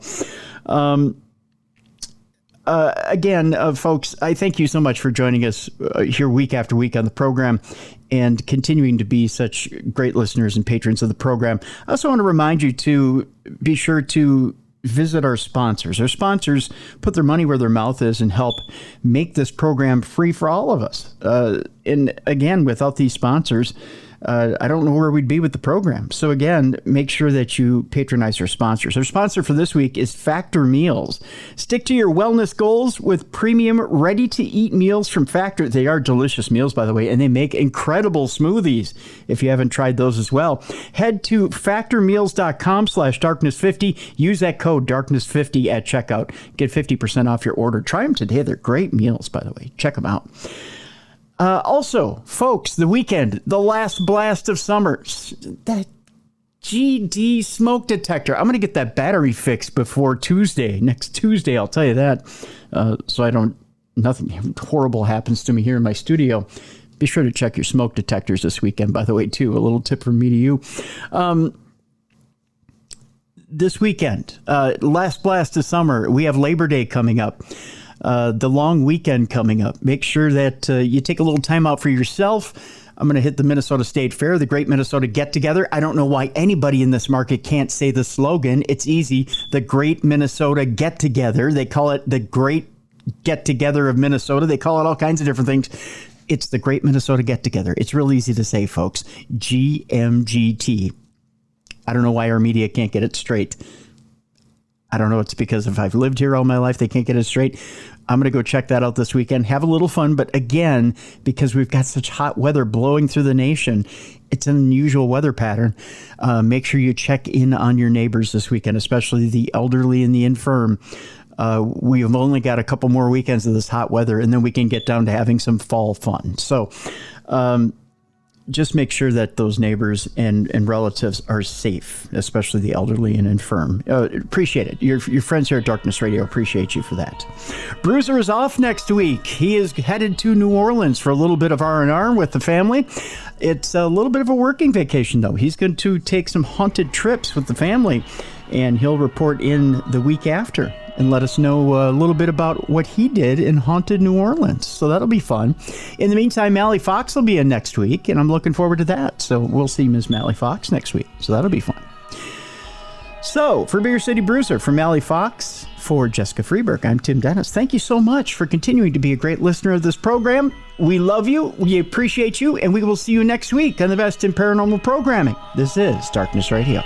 Again, folks, I thank you so much for joining us here week after week on the program and continuing to be such great listeners and patrons of the program. I also want to remind you to be sure to visit our sponsors. Our sponsors put their money where their mouth is and help make this program free for all of us. And again, without these sponsors, I don't know where we'd be with the program. So again, make sure that you patronize our sponsors. Our sponsor for this week is Factor Meals. Stick to your wellness goals with premium ready-to-eat meals from Factor. They are delicious meals, by the way, and they make incredible smoothies if you haven't tried those as well. Head to factormeals.com/darkness50. Use that code darkness50 at checkout. Get 50% off your order. Try them today. They're great meals, by the way. Check them out. Also, folks, the weekend, the last blast of summer, that GD smoke detector. I'm going to get that battery fixed before Tuesday. Next Tuesday, I'll tell you that. So nothing horrible happens to me here in my studio. Be sure to check your smoke detectors this weekend, by the way, too. A little tip from me to you. This weekend, last blast of summer, we have Labor Day coming up. The long weekend coming up. Make sure that you take a little time out for yourself. I'm going to hit the Minnesota State Fair, the Great Minnesota Get Together. I don't know why anybody in this market can't say the slogan. It's easy. The Great Minnesota Get Together. They call it the Great Get Together of Minnesota. They call it all kinds of different things. It's the Great Minnesota Get Together. It's real easy to say, folks. GMGT. I don't know why our media can't get it straight. I don't know. It's because if I've lived here all my life, they can't get it straight. I'm going to go check that out this weekend. Have a little fun. But again, because we've got such hot weather blowing through the nation, it's an unusual weather pattern. Make sure you check in on your neighbors this weekend, especially the elderly and the infirm. We've only got a couple more weekends of this hot weather, and then we can get down to having some fall fun. So, just make sure that those neighbors and relatives are safe, especially the elderly and infirm. Appreciate it. Your friends here at Darkness Radio appreciate you for that. Bruiser is off next week. He is headed to New Orleans for a little bit of R&R with the family. It's a little bit of a working vacation, though. He's going to take some haunted trips with the family, and he'll report in the week after and let us know a little bit about what he did in haunted New Orleans. So that'll be fun. In the meantime, Mally Fox will be in next week, and I'm looking forward to that. So we'll see Ms. Mally Fox next week. So that'll be fun. So for Beer City Bruiser, for Mally Fox, for Jessica Freeberg, I'm Tim Dennis. Thank you so much for continuing to be a great listener of this program. We love you, we appreciate you, and we will see you next week on the best in paranormal programming. This is Darkness Radio.